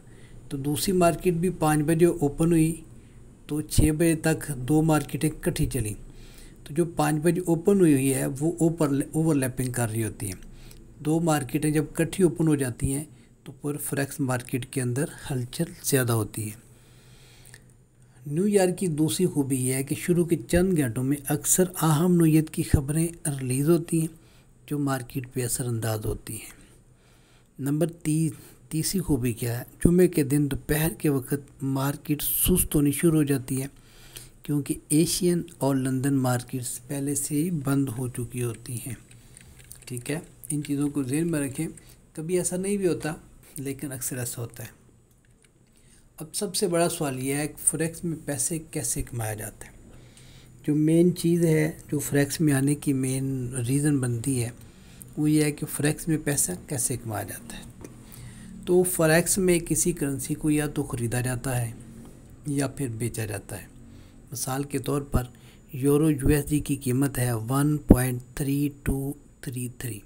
[SPEAKER 1] तो दूसरी मार्केट भी 5 बजे ओपन हुई, तो 6 बजे तक 2 मार्केटें इकट्ठी चली। तो जो 5 बजे ओपन हुई है वो ओवरलैपिंग कर रही होती है। 2 मार्केटें जब इकट्ठी ओपन हो जाती हैं तो पूरे फॉरेक्स मार्केट के अंदर हलचल ज़्यादा होती है। न्यूयॉर्क की दूसरी खूबी यह है कि शुरू के चंद घंटों में अक्सर अहम नोयत की खबरें रिलीज़ होती हैं जो मार्केट पे असरअंदाज होती हैं। नंबर तीसरी खूबी क्या है? जुमे के दिन दोपहर के वक्त मार्केट सुस्त होनी शुरू हो जाती है, क्योंकि एशियन और लंदन मार्केट्स पहले से ही बंद हो चुकी होती हैं, ठीक है। इन चीज़ों को ज़हन में रखें। कभी ऐसा नहीं भी होता, लेकिन अक्सर ऐसा होता है। अब सबसे बड़ा सवाल यह है कि फॉरेक्स में पैसे कैसे कमाया जाता है। जो मेन चीज़ है, जो फॉरेक्स में आने की मेन रीज़न बनती है, वो ये है कि फॉरेक्स में पैसा कैसे कमाया जाता है। तो फॉरेक्स में किसी करेंसी को या तो ख़रीदा जाता है या फिर बेचा जाता है। मिसाल के तौर पर यूरो यूएसडी की कीमत है 1.3233,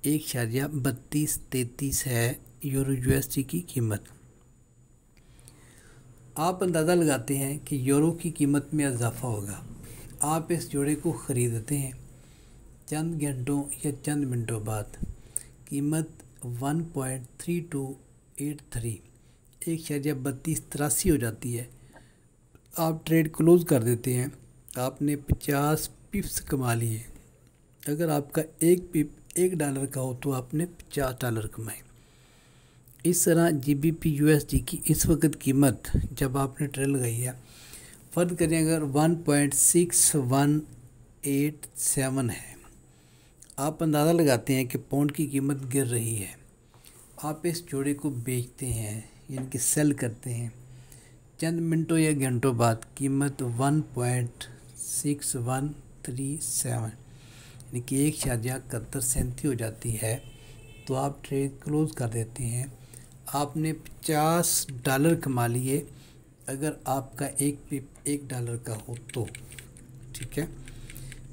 [SPEAKER 1] 1.3233 है यूरो यूएसडी की कीमत। आप अंदाज़ा लगाते हैं कि यूरो की कीमत में इजाफा होगा। आप इस जोड़े को ख़रीदते हैं, चंद घंटों या चंद मिनटों बाद कीमत 1.3283 1.3283 हो जाती है। आप ट्रेड क्लोज़ कर देते हैं, आपने 50 पिप्स कमा लिए। अगर आपका एक पिप $1 का हो तो आपने $50 कमाए। इस तरह GBP USD की इस वक्त कीमत जब आपने ट्रेड लगाई है, फ़र्ज करें अगर 1.6187 है, आप अंदाज़ा लगाते हैं कि पाउंड की कीमत गिर रही है। आप इस जोड़े को बेचते हैं, यानी कि सेल करते हैं। चंद मिनटों या घंटों बाद कीमत 1.6137 यानी कि 1.7137 हो जाती है, तो आप ट्रेड क्लोज़ कर देते हैं। आपने $50 कमा लिए अगर आपका एक पिप $1 का हो तो, ठीक है।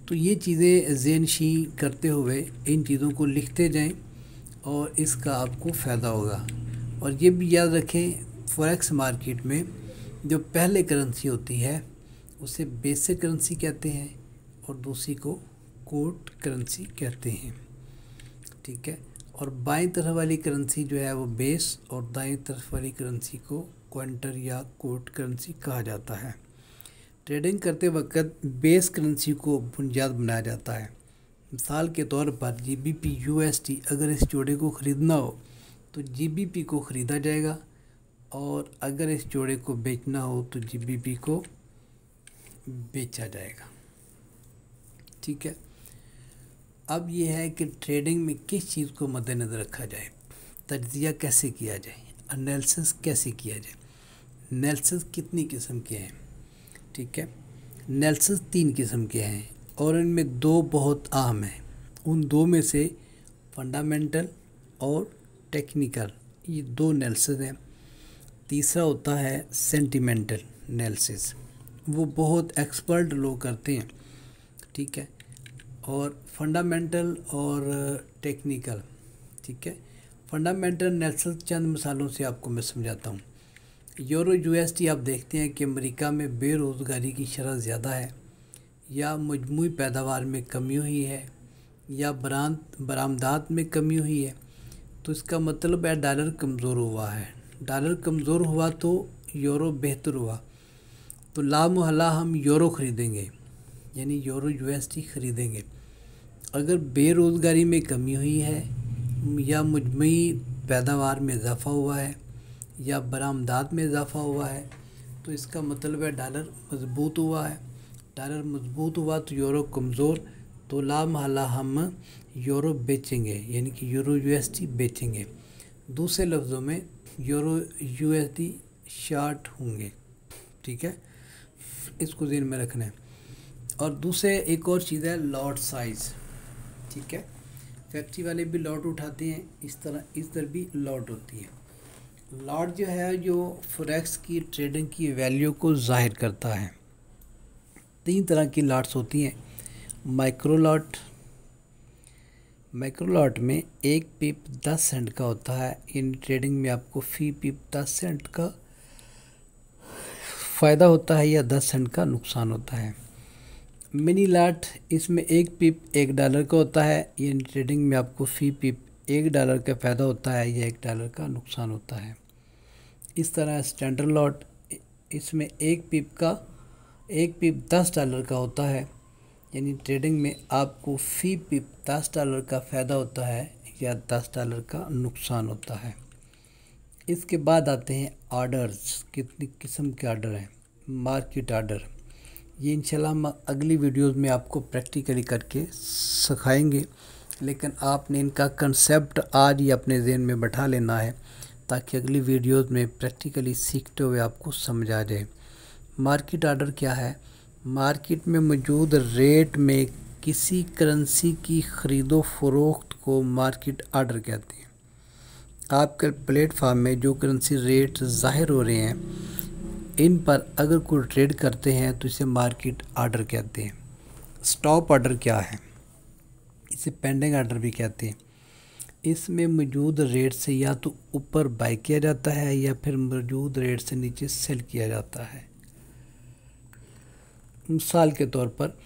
[SPEAKER 1] तो ये चीज़ें ज़हननशीं करते हुए इन चीज़ों को लिखते जाएं और इसका आपको फ़ायदा होगा। और ये भी याद रखें, फॉरेक्स मार्केट में जो पहले करेंसी होती है उसे बेसिक करेंसी कहते हैं और दूसरी को कोट करेंसी कहते हैं, ठीक है। और बाईं तरफ वाली करेंसी जो है वो बेस और दाईं तरफ वाली करेंसी को क्वांटर या कोट करेंसी कहा जाता है। ट्रेडिंग करते वक्त बेस करेंसी को बुनियाद बनाया जाता है। मिसाल के तौर पर GBP USD अगर इस जोड़े को ख़रीदना हो तो GBP को ख़रीदा जाएगा, और अगर इस जोड़े को बेचना हो तो GBP को बेचा जाएगा, ठीक है। अब यह है कि ट्रेडिंग में किस चीज़ को मद्देनज़र रखा जाए, तज्ज़िया कैसे किया जाए, एनालिसिस कैसे किया जाए। एनालिसिस कितनी किस्म के हैं, ठीक है। एनालिसिस 3 किस्म के हैं और इनमें 2 बहुत अहम हैं। उन 2 में से फंडामेंटल और टेक्निकल, ये 2 एनालिसिस हैं। तीसरा होता है सेंटिमेंटल एनालिसिस, वो बहुत एक्सपर्ट लोग करते हैं, ठीक है। और फंडामेंटल और टेक्निकल, ठीक है। फंडामेंटल एनालिसिस चंद मिसालों से आपको मैं समझाता हूँ। यूरो यूएसडी आप देखते हैं कि अमेरिका में बेरोज़गारी की शरह ज़्यादा है, या मजमूई पैदावार में कमी हुई है, या बरामदात में कमी हुई है। तो इसका मतलब है डॉलर कमज़ोर हुआ है। डॉलर कमज़ोर हुआ तो यूरो बेहतर हुआ, तो लामहला हम यूरो ख़रीदेंगे, यानी यूरो यूएसडी ख़रीदेंगे। अगर बेरोज़गारी में कमी हुई है, या मजमूई पैदावार में इजाफ़ा हुआ है, या बरामदात में इजाफ़ा हुआ है, तो इसका मतलब है डॉलर मजबूत हुआ है। डॉलर मजबूत हुआ तो यूरो कमज़ोर, तो लामहला हम यूरो बेचेंगे, यानी कि यूरो यूएसडी बेचेंगे। दूसरे लफ्ज़ों में यूरो यूएसडी शार्ट होंगे। ठीक है, इसको ज़हन में रखना है। और दूसरे एक और चीज़ है लॉट साइज़। ठीक है, फैक्ट्री वाले भी लॉट उठाते हैं, इस तरह भी लॉट होती है। लॉट जो है जो फॉरेक्स की ट्रेडिंग की वैल्यू को ज़ाहिर करता है। 3 तरह की लॉट्स होती हैं। माइक्रो लॉट में 1 पिप 10 सेंट का होता है। इन ट्रेडिंग में आपको फ़ी पिप 10 सेंट का फ़ायदा होता है या 10 सेंट का नुकसान होता है। मिनी लॉट, इसमें 1 पिप $1 का होता है। इन ट्रेडिंग में आपको फ़ी पिप $1 का फ़ायदा होता है या $1 का नुकसान होता है। इस तरह स्टैंडर्ड लॉट, इसमें 1 पिप $10 का होता है, यानी ट्रेडिंग में आपको फ़ी पिप $10 का फ़ायदा होता है या $10 का नुकसान होता है। इसके बाद आते हैं ऑर्डर्स। कितनी किस्म के ऑर्डर हैं? मार्केट ऑर्डर, ये इंशाल्लाह हम अगली वीडियोस में आपको प्रैक्टिकली करके सिखाएंगे, लेकिन आपने इनका कंसेप्ट आज ही अपने ज़हन में बैठा लेना है ताकि अगली वीडियोस में प्रैक्टिकली सीखते हुए आपको समझ आ जाए। मार्केट ऑर्डर क्या है? मार्केट में मौजूद रेट में किसी करेंसी की ख़रीदो फरोख्त को मार्केट ऑर्डर कहते हैं। आपके प्लेटफार्म में जो करेंसी रेट ज़ाहिर हो रहे हैं, इन पर अगर कोई ट्रेड करते हैं तो इसे मार्केट ऑर्डर कहते हैं। स्टॉप ऑर्डर क्या है? इसे पेंडिंग ऑर्डर भी कहते हैं। इसमें मौजूद रेट से या तो ऊपर बाय किया जाता है या फिर मौजूद रेट से नीचे सेल किया जाता है। मिसाल के तौर पर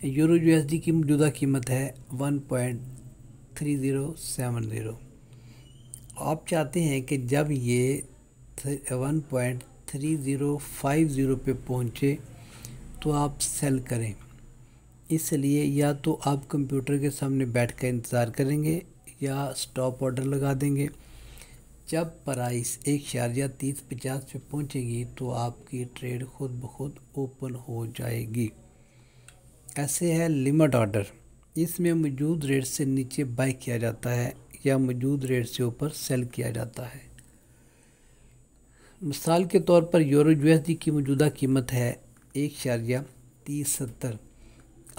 [SPEAKER 1] यूरो यूएसडी की मौजूदा कीमत है 1.3070। आप चाहते हैं कि जब ये 1.3050 पे पहुँचे तो आप सेल करें। इसलिए या तो आप कंप्यूटर के सामने बैठकर इंतज़ार करेंगे या स्टॉप ऑर्डर लगा देंगे। जब प्राइस 1.3050 पे पहुंचेगी तो आपकी ट्रेड खुद ब खुद ओपन हो जाएगी। ऐसे है लिमिट ऑर्डर, इसमें मौजूद रेट से नीचे बाय किया जाता है या मौजूद रेट से ऊपर सेल किया जाता है। मिसाल के तौर पर यूरो यूएसडी की मौजूदा कीमत है 1.3070।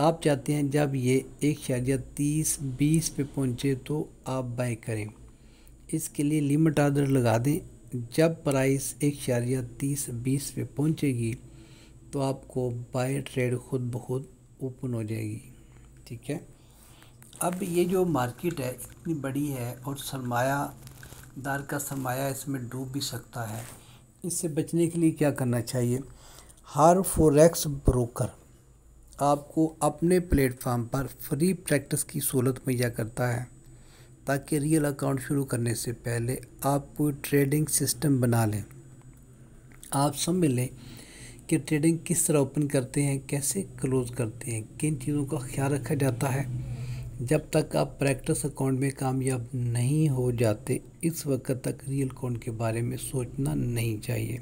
[SPEAKER 1] आप चाहते हैं जब ये 1.3020 पे पहुँचे तो आप बाय करें। इसके लिए लिमिट ऑर्डर लगा दें। जब प्राइस 1.3020 पे पहुँचेगी तो आपको बाय ट्रेड खुद ब खुद ओपन हो जाएगी। ठीक है, अब ये जो मार्केट है इतनी बड़ी है और सरमायादार का सरमाया इसमें डूब भी सकता है। इससे बचने के लिए क्या करना चाहिए? हर फॉरेक्स ब्रोकर आपको अपने प्लेटफार्म पर फ्री प्रैक्टिस की सहूलत मुहैया करता है ताकि रियल अकाउंट शुरू करने से पहले आप कोई ट्रेडिंग सिस्टम बना लें। आप समझ लें कि ट्रेडिंग किस तरह ओपन करते हैं, कैसे क्लोज़ करते हैं, किन चीज़ों का ख्याल रखा जाता है। जब तक आप प्रैक्टिस अकाउंट में कामयाब नहीं हो जाते, इस वक्त तक रियल अकाउंट के बारे में सोचना नहीं चाहिए,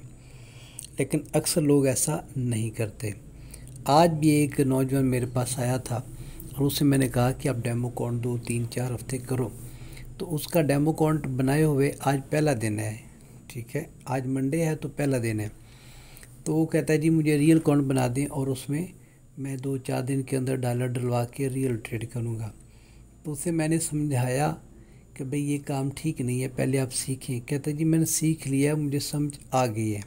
[SPEAKER 1] लेकिन अक्सर लोग ऐसा नहीं करते। आज भी एक नौजवान मेरे पास आया था और उससे मैंने कहा कि आप डेमो अकाउंट 2-3-4 हफ्ते करो, तो उसका डेमो अकाउंट बनाए हुए आज पहला दिन है। ठीक है, आज मंडे है तो पहला दिन है। तो वो कहता है जी मुझे रियल अकाउंट बना दें और उसमें मैं 2-4 दिन के अंदर डॉलर डलवा के रियल ट्रेड करूँगा। तो उसे मैंने समझाया कि भाई ये काम ठीक नहीं है, पहले आप सीखें। कहता है जी मैंने सीख लिया, मुझे समझ आ गई है।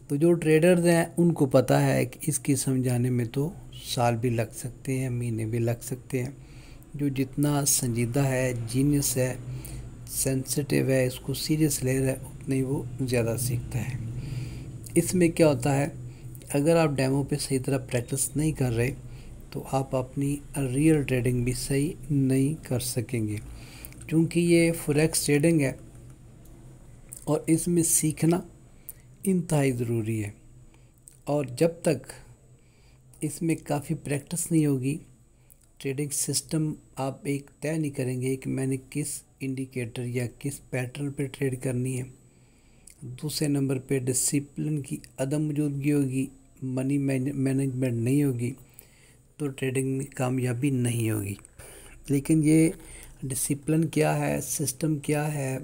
[SPEAKER 1] तो जो ट्रेडर्स हैं उनको पता है कि इसकी समझाने में तो साल भी लग सकते हैं, महीने भी लग सकते हैं। जो जितना संजीदा है, जीनियस है, सेंसिटिव है, इसको सीरियस ले रहा है, उतने ही वो ज़्यादा सीखता है। इसमें क्या होता है, अगर आप डेमो पे सही तरह प्रैक्टिस नहीं कर रहे तो आप अपनी रियल ट्रेडिंग भी सही नहीं कर सकेंगे, क्योंकि ये फॉरेक्स ट्रेडिंग है और इसमें सीखना इंतहाई ज़रूरी है। और जब तक इसमें काफ़ी प्रैक्टिस नहीं होगी, ट्रेडिंग सिस्टम आप एक तय नहीं करेंगे कि मैंने किस इंडिकेटर या किस पैटर्न पे ट्रेड करनी है। दूसरे नंबर पे डिसिप्लिन की अदम मौजूदगी होगी, मनी मैनेजमेंट नहीं होगी, तो ट्रेडिंग में कामयाबी नहीं होगी। लेकिन ये डिसिप्लिन क्या है, सिस्टम क्या है,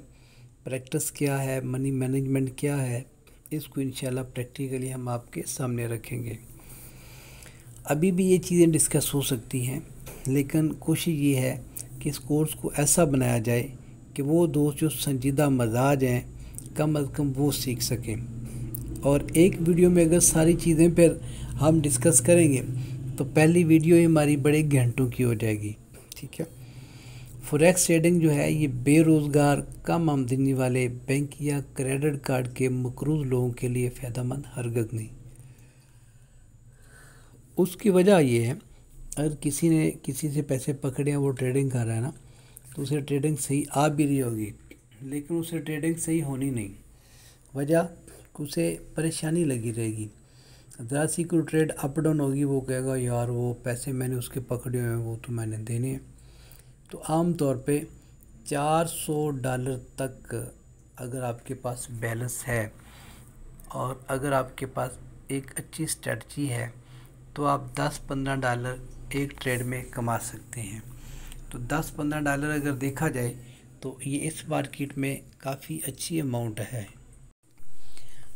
[SPEAKER 1] प्रैक्टिस क्या है, मनी मैनेजमेंट क्या है, इसको इंशाल्लाह प्रैक्टिकली हम आपके सामने रखेंगे। अभी भी ये चीज़ें डिस्कस हो सकती हैं, लेकिन कोशिश ये है कि इस कोर्स को ऐसा बनाया जाए कि वो दोस्त जो संजीदा मजाज हैं कम अज़ कम वो सीख सकें। और एक वीडियो में अगर सारी चीज़ें फिर हम डिस्कस करेंगे तो पहली वीडियो ही हमारी बड़े घंटों की हो जाएगी। ठीक है। फॉरेक्स ट्रेडिंग जो है ये बेरोज़गार, कम आमदनी वाले, बैंक या क्रेडिट कार्ड के मकरूज़ लोगों के लिए फ़ायदेमंद हरगिज़ नहीं। उसकी वजह ये है, अगर किसी ने किसी से पैसे पकड़े हैं, वो ट्रेडिंग कर रहा है ना, तो उसे ट्रेडिंग सही आ भी रही होगी, लेकिन उसे ट्रेडिंग सही होनी नहीं। वजह, उसे परेशानी लगी रहेगी। ज़रा सी कोई ट्रेड अप डाउन होगी, वो कहेगा यार वो पैसे मैंने उसके पकड़े हुए हैं, वो तो मैंने देने हैं। तो आम तौर पे $400 तक अगर आपके पास बैलेंस है और अगर आपके पास एक अच्छी स्ट्रेटजी है तो आप $10-15 एक ट्रेड में कमा सकते हैं। तो $10-15 अगर देखा जाए तो ये इस मार्केट में काफ़ी अच्छी अमाउंट है।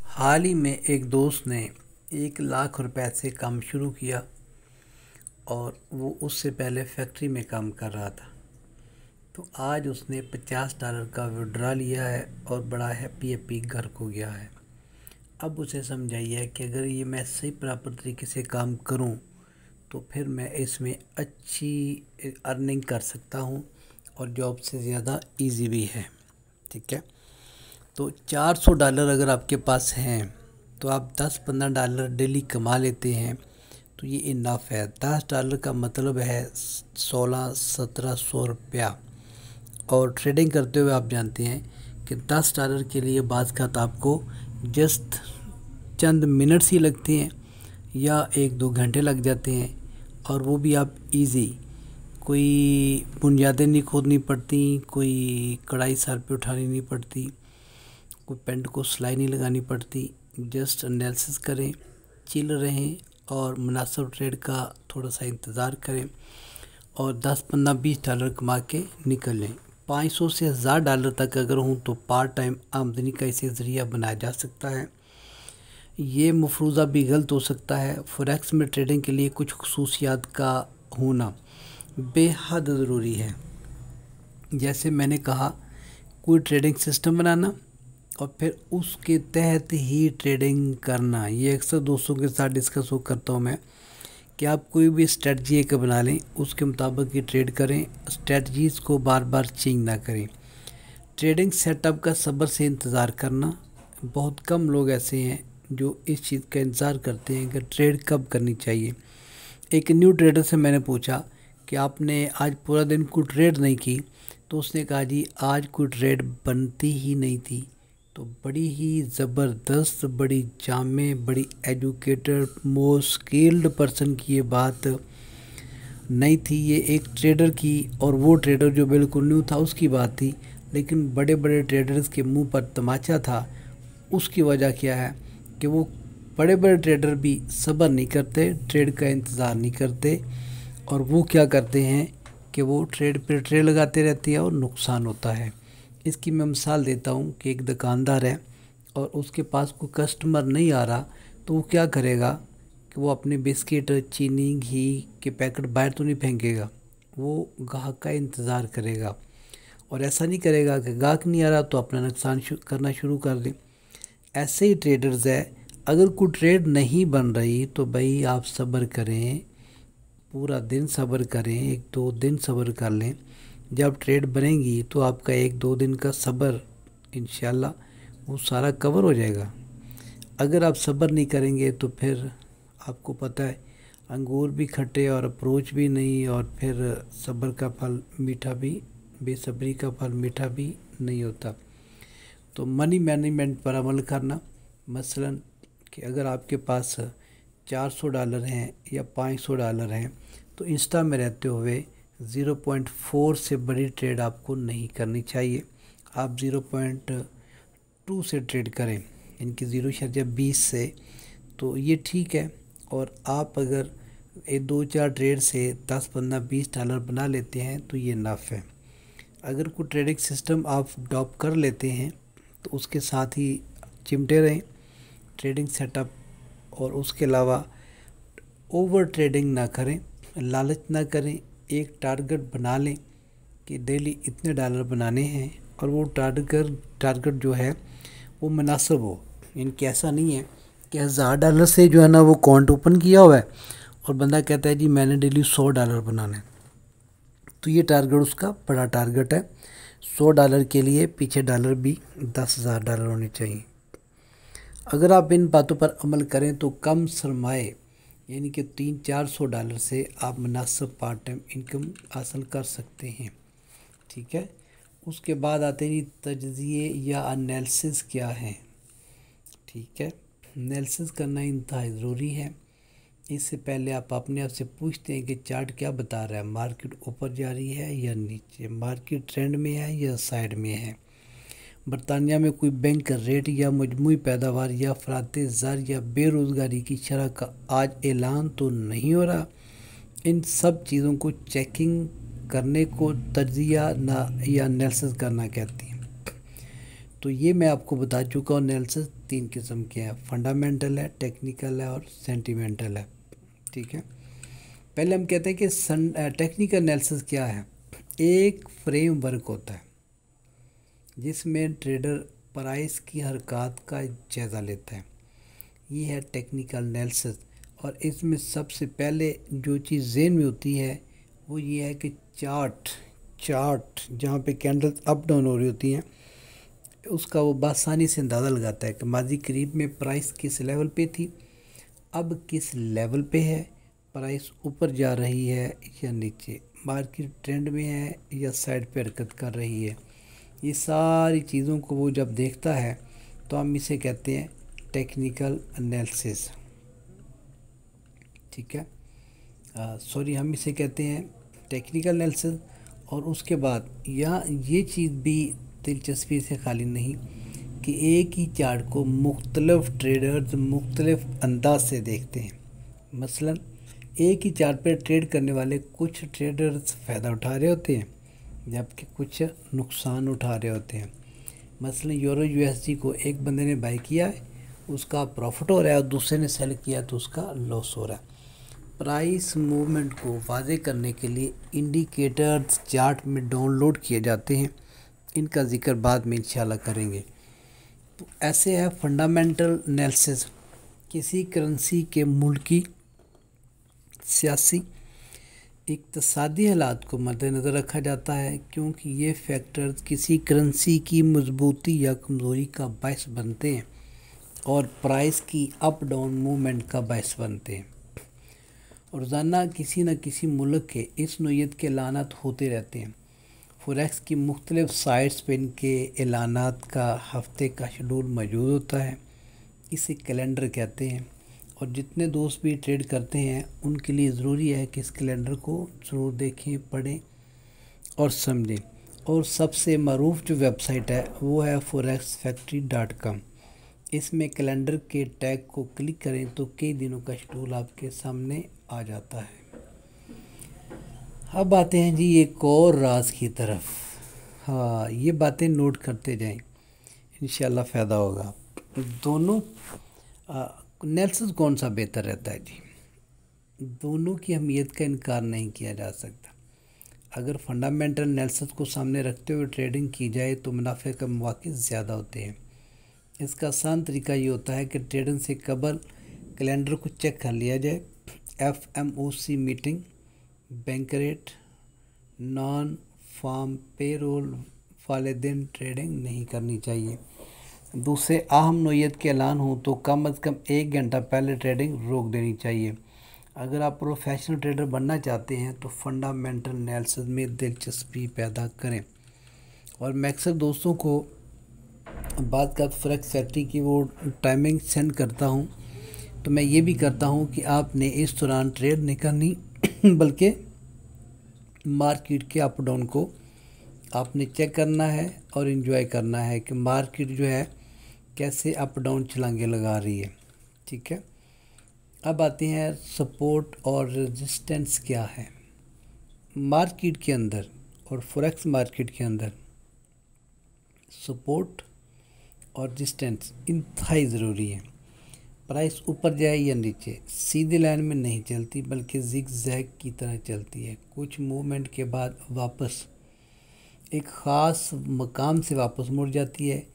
[SPEAKER 1] हाल ही में एक दोस्त ने 1 लाख रुपए से काम शुरू किया और वो उससे पहले फैक्ट्री में काम कर रहा था। तो आज उसने $50 का विड्रॉ लिया है और बड़ा हैप्पी घर को गया है। अब उसे समझाइए कि अगर ये मैं सही प्रॉपर तरीके से काम करूं तो फिर मैं इसमें अच्छी अर्निंग कर सकता हूं और जॉब से ज़्यादा इजी भी है। ठीक है। तो $400 अगर आपके पास हैं तो आप $10-15 डेली कमा लेते हैं, तो ये इनफ है। $10 का मतलब है 1600-1700 रुपया। और ट्रेडिंग करते हुए आप जानते हैं कि $10 के लिए बाज़ का आपको जस्ट चंद मिनट्स ही लगते हैं या 1-2 घंटे लग जाते हैं, और वो भी आप इजी, कोई बुनियादें नहीं खोदनी पड़ती, कोई कढ़ाई सर पे उठानी नहीं पड़ती, कोई पेंट को सिलाई नहीं लगानी पड़ती। जस्ट एनालिसिस करें, चिल रहें और मुनासिब ट्रेड का थोड़ा सा इंतज़ार करें और $10-15-20 कमा के निकल लें। 500 से $1000 तक अगर हूँ तो पार्ट टाइम आमदनी का इसे ज़रिया बनाया जा सकता है। ये मफरूज़ा भी गलत हो सकता है। फॉरेक्स में ट्रेडिंग के लिए कुछ खुसूसियात का होना बेहद ज़रूरी है। जैसे मैंने कहा, कोई ट्रेडिंग सिस्टम बनाना और फिर उसके तहत ही ट्रेडिंग करना। ये अक्सर दोस्तों के साथ डिस्कस करता हूँ मैं कि आप कोई भी स्ट्रेटजी एक बना लें, उसके मुताबिक ही ट्रेड करें, स्ट्रेटजीज़ को बार बार चेंज ना करें। ट्रेडिंग सेटअप का सब्र से इंतज़ार करना, बहुत कम लोग ऐसे हैं जो इस चीज़ का इंतज़ार करते हैं कि ट्रेड कब करनी चाहिए। एक न्यू ट्रेडर से मैंने पूछा कि आपने आज पूरा दिन कोई ट्रेड नहीं की, तो उसने कहा जी आज कोई ट्रेड बनती ही नहीं थी। तो बड़ी ही ज़बरदस्त, बड़ी जामे, बड़ी एजुकेटेड, मोस्ट स्किल्ड पर्सन की ये बात नहीं थी, ये एक ट्रेडर की, और वो ट्रेडर जो बिल्कुल न्यू था उसकी बात थी। लेकिन बड़े बड़े ट्रेडर्स के मुंह पर तमाचा था। उसकी वजह क्या है कि वो बड़े बड़े ट्रेडर भी सब्र नहीं करते, ट्रेड का इंतज़ार नहीं करते, और वो क्या करते हैं कि वो ट्रेड पर ट्रेड लगाते रहते हैं और नुकसान होता है। इसकी मैं मिसाल देता हूँ कि एक दुकानदार है और उसके पास कोई कस्टमर नहीं आ रहा, तो वो क्या करेगा कि वो अपने बिस्किट, चीनी, घी के पैकेट बाहर तो नहीं फेंकेगा, वो ग्राहक का इंतज़ार करेगा। और ऐसा नहीं करेगा कि ग्राहक नहीं आ रहा तो अपना नुकसान करना शुरू कर दे। ऐसे ही ट्रेडर्स है, अगर कोई ट्रेड नहीं बन रही तो भाई आप सब्र करें, पूरा दिन सब्र करें, 1-2 दिन सब्र कर लें, जब ट्रेड बनेगी तो आपका 1-2 दिन का सब्र इंशाल्लाह वो सारा कवर हो जाएगा। अगर आप सब्र नहीं करेंगे तो फिर आपको पता है अंगूर भी खट्टे और अप्रोच भी नहीं, और फिर सब्र का फल मीठा भी, बेसब्री का फल मीठा भी नहीं होता। तो मनी मैनेजमेंट पर अमल करना, मसलन कि अगर आपके पास $400 हैं या $500 हैं तो इंस्टा में रहते हुए 0.4 से बड़ी ट्रेड आपको नहीं करनी चाहिए। आप 0.2 से ट्रेड करें, इनकी 0.20 से, तो ये ठीक है। और आप अगर 2-4 ट्रेड से 10, 15, $20 बना लेते हैं तो ये नफ़ है। अगर कोई ट्रेडिंग सिस्टम आप अडॉप्ट कर लेते हैं तो उसके साथ ही चिमटे रहें ट्रेडिंग सेटअप, और उसके अलावा ओवर ट्रेडिंग ना करें, लालच ना करें। एक टारगेट बना लें कि डेली इतने डॉलर बनाने हैं, और वो टारगेट जो है वो मुनासिब हो। इनके ऐसा नहीं है कि $1000 से जो है ना वो अकाउंट ओपन किया हुआ है और बंदा कहता है जी मैंने डेली $100 बनाना है, तो ये टारगेट उसका बड़ा टारगेट है। $100 के लिए पीछे डॉलर भी $10,000 होने चाहिए। अगर आप इन बातों पर अमल करें तो कम सरमाए यानी कि $300-400 से आप मुनासिब पार्ट टाइम इनकम हासिल कर सकते हैं। ठीक है, उसके बाद आते हैं तजज़िये या एनालिसिस क्या है। ठीक है, एनालिसिस करना इंतहाई ज़रूरी है। इससे पहले आप अपने आप से पूछते हैं कि चार्ट क्या बता रहा है, मार्केट ऊपर जा रही है या नीचे, मार्केट ट्रेंड में है या साइड में है, बरतानिया में कोई बैंक रेट या मजमूई पैदावार या अफराते ज़र या बेरोज़गारी की शरह का आज ऐलान तो नहीं हो रहा। इन सब चीज़ों को चेकिंग करने को तज्जिया ना या एनालिसिस करना कहते हैं। तो ये मैं आपको बता चुका हूँ। एनालिसिस 3 किस्म के हैं, फंडामेंटल है, टेक्निकल है और सेंटिमेंटल है। ठीक है, पहले हम कहते हैं कि टेक्निकल एनालिसिस क्या है। एक फ्रेमवर्क होता है जिसमें ट्रेडर प्राइस की हरकत का जायज़ा लेता है, ये है टेक्निकल एनालिसिस। और इसमें सबसे पहले जो चीज़ ज़हन में होती है वो ये है कि चार्ट जहाँ पे कैंडल्स अप डाउन हो रही होती हैं उसका वो बासानी से अंदाज़ा लगाता है कि माजी करीब में प्राइस किस लेवल पे थी, अब किस लेवल पे है, प्राइस ऊपर जा रही है या नीचे, मार्केट ट्रेंड में है या साइड पे हरकत कर रही है। ये सारी चीज़ों को वो जब देखता है तो हम इसे कहते हैं टेक्निकल एनालिसिस। ठीक है, हम इसे कहते हैं टेक्निकल एनालिसिस। और उसके बाद यहाँ ये चीज़ भी दिलचस्पी से खाली नहीं कि एक ही चार्ट को मुख्तलिफ ट्रेडर्स मुख्तलिफ अंदाज से देखते हैं। मसलन एक ही चार्ट पर ट्रेड करने वाले कुछ ट्रेडर्स फ़ायदा उठा रहे होते हैं जबकि कुछ नुकसान उठा रहे होते हैं। मसलन यूरो USD को एक बंदे ने बाई किया है, उसका प्रॉफिट हो रहा है, और दूसरे ने सेल किया तो उसका लॉस हो रहा है। प्राइस मूवमेंट को वाज़े करने के लिए इंडिकेटर्स चार्ट में डाउनलोड किए जाते हैं, इनका जिक्र बाद में इंशाल्लाह करेंगे। तो ऐसे है फंडामेंटल एनालिसिस। किसी करेंसी के मुल्की, सियासी, इक़्तिसादी हालात को मद्देनज़र रखा जाता है क्योंकि ये फैक्टर्स किसी करेंसी की मजबूती या कमज़ोरी का बायस बनते हैं और प्राइस की अप डाउन मूवमेंट का बायस बनते हैं। रोज़ाना किसी न किसी मुल्क के इस नोयत के ऐलानात होते रहते हैं। फॉरेक्स की मुख्तलिफ साइट्स पर इनके ऐलानात का हफ्ते का शेड्यूल मौजूद होता है, इसे कैलेंडर कहते हैं। और जितने दोस्त भी ट्रेड करते हैं उनके लिए ज़रूरी है कि इस कैलेंडर को ज़रूर देखें, पढ़ें और समझें। और सबसे मरूफ जो वेबसाइट है वो है forexfactory.com। इसमें कैलेंडर के टैग को क्लिक करें तो कई दिनों का शेड्यूल आपके सामने आ जाता है। अब आते हैं जी एक और राज की तरफ। हाँ, ये बातें नोट करते जाएं, इंशाल्लाह फ़ायदा होगा। दोनों एनालिसिस कौन सा बेहतर रहता है जी, दोनों की अहमियत का इनकार नहीं किया जा सकता। अगर फंडामेंटल एनालिसिस को सामने रखते हुए ट्रेडिंग की जाए तो मुनाफे के मौके ज़्यादा होते हैं। इसका आसान तरीका ये होता है कि ट्रेडिंग से कबल कैलेंडर को चेक कर लिया जाए। FMOC meeting, bank rate, non farm payroll वाले दिन ट्रेडिंग नहीं करनी चाहिए। दूसरे अहम नोयत के ऐलान हो तो कम अज़ कम 1 घंटा पहले ट्रेडिंग रोक देनी चाहिए। अगर आप प्रोफेशनल ट्रेडर बनना चाहते हैं तो फंडामेंटल एनालिसिस में दिलचस्पी पैदा करें। और मैं अक्सर दोस्तों को बात कर फॉरेक्स सेक्टर की वो टाइमिंग सेंड करता हूं, तो मैं ये भी करता हूं कि आपने इस दौरान ट्रेड नहीं करनी बल्कि मार्केट के अप डाउन को आपने चेक करना है और एंजॉय करना है कि मार्केट जो है कैसे अप डाउन छलांगे लगा रही है। ठीक है, अब आते हैं सपोर्ट और रेजिस्टेंस क्या है। मार्केट के अंदर और फॉरेक्स मार्केट के अंदर सपोर्ट और रेजिस्टेंस इंतहाई ज़रूरी है। प्राइस ऊपर जाए या नीचे सीधी लाइन में नहीं चलती बल्कि जिग जैग की तरह चलती है। कुछ मूवमेंट के बाद वापस एक ख़ास मकाम से वापस मुड़ जाती है,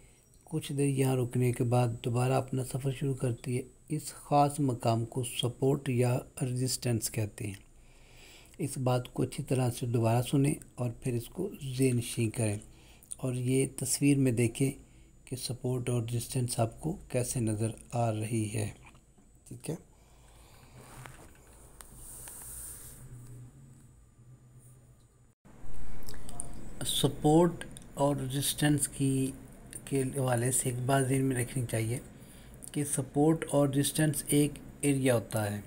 [SPEAKER 1] कुछ देर यहाँ रुकने के बाद दोबारा अपना सफ़र शुरू करती है। इस ख़ास मकाम को सपोर्ट या रेजिस्टेंस कहते हैं। इस बात को अच्छी तरह से दोबारा सुने और फिर इसको ज़हननशीं करें और ये तस्वीर में देखें कि सपोर्ट और रेजिस्टेंस आपको कैसे नज़र आ रही है। ठीक है, सपोर्ट और रेजिस्टेंस के हवाले से एक बात ध्यान में रखनी चाहिए कि सपोर्ट और रेजिस्टेंस एक एरिया होता है,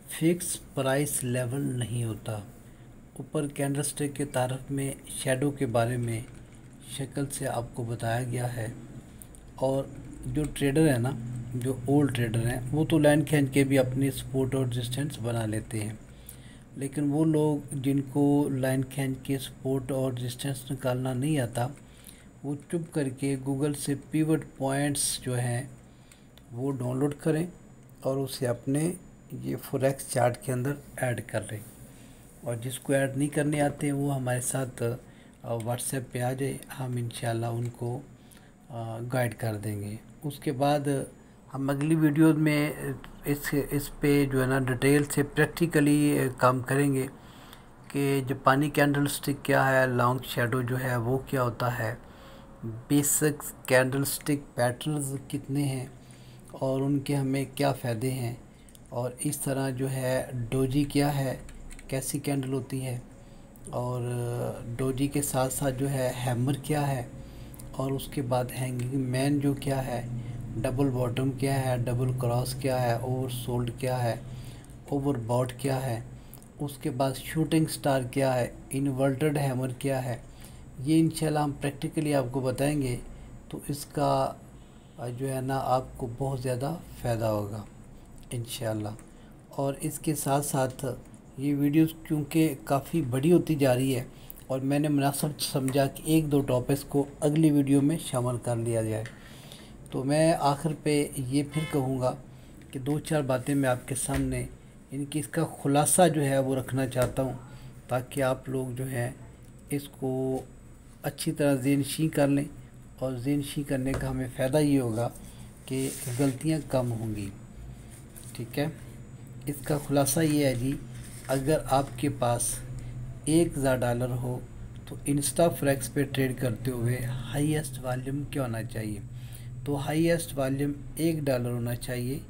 [SPEAKER 1] फिक्स प्राइस लेवल नहीं होता। ऊपर कैंडलस्टिक के तारफ में शैडो के बारे में शक्ल से आपको बताया गया है। और जो ट्रेडर है ना, जो ओल्ड ट्रेडर हैं, वो तो लाइन खींच के भी अपनी सपोर्ट और रेजिस्टेंस बना लेते हैं, लेकिन वो लोग जिनको लाइन खींच के सपोर्ट और रेजिस्टेंस निकालना नहीं आता, वो चुप करके गूगल से पिवट पॉइंट्स जो हैं वो डाउनलोड करें और उसे अपने ये फॉरेक्स चार्ट के अंदर ऐड कर लें। और जिसको ऐड नहीं करने आते वो हमारे साथ व्हाट्सएप पे आ जाए, हम इंशाल्लाह उनको गाइड कर देंगे। उसके बाद हम अगली वीडियो में इस पे जो है ना डिटेल से प्रैक्टिकली काम करेंगे कि जापानी कैंडलस्टिक क्या है, लॉन्ग शैडो जो है वो क्या होता है, बेसिक कैंडलस्टिक पैटर्न्स कितने हैं और उनके हमें क्या फ़ायदे हैं, और इस तरह जो है डोजी क्या है, कैसी कैंडल होती है, और डोजी के साथ साथ जो है हैमर क्या है, और उसके बाद हैंगिंग मैन जो क्या है, डबल बॉटम क्या है, डबल क्रॉस क्या है, ओवर सोल्ड क्या है, ओवर बॉट क्या है, उसके बाद शूटिंग स्टार क्या है, इन्वर्टेड हैमर क्या है। ये इंशाल्लाह हम प्रैक्टिकली आपको बताएंगे, तो इसका जो है ना आपको बहुत ज़्यादा फ़ायदा होगा इंशाल्लाह। और इसके साथ साथ ये वीडियोस क्योंकि काफ़ी बड़ी होती जा रही है और मैंने मुनासिब समझा कि 1-2 टॉपिक्स को अगली वीडियो में शामिल कर लिया जाए, तो मैं आखिर पे ये फिर कहूँगा कि 2-4 बातें मैं आपके सामने इनकी इसका ख़ुलासा जो है वो रखना चाहता हूँ, ताकि आप लोग जो है इसको अच्छी तरह ज़हननशीं कर लें। और ज़हननशीं करने का हमें फ़ायदा ये होगा कि गलतियाँ कम होंगी। ठीक है, इसका ख़ुलासा ये है जी, अगर आपके पास $1000 हो तो इंस्टा फॉरेक्स पे ट्रेड करते हुए हाईएस्ट वॉल्यूम क्या होना चाहिए, तो हाईएस्ट वॉल्यूम $1 होना चाहिए।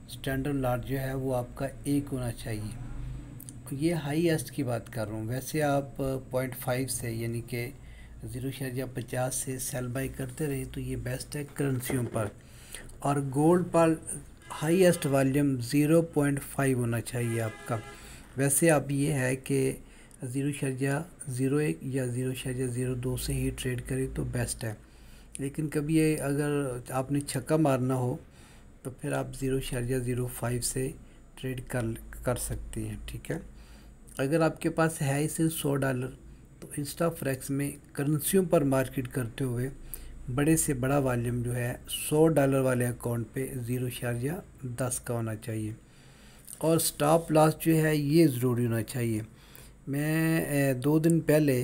[SPEAKER 1] स्टैंडर्ड लॉट जो है वो आपका 1 होना चाहिए। ये हाईएस्ट की बात कर रहा हूँ। वैसे आप 0.5 से यानी कि 0.50 से सेल बाई करते रहे तो ये बेस्ट है करेंसियों पर। और गोल्ड पर हाईएस्ट वॉल्यूम 0.5 होना चाहिए आपका। वैसे अब ये है कि 0.01 या 0.02 से ही ट्रेड करें तो बेस्ट है, लेकिन कभी ये अगर आपने छक्का मारना हो तो फिर आप 0.05 से ट्रेड कर सकती हैं। ठीक है, अगर आपके पास है ही सिर्फ $100 तो इंस्टा फॉरेक्स में करेंसियों पर मार्केट करते हुए बड़े से बड़ा वॉल्यूम जो है $100 वाले अकाउंट पे 0.10 का होना चाहिए। और स्टॉप लॉस जो है ये ज़रूरी होना चाहिए। मैं 2 दिन पहले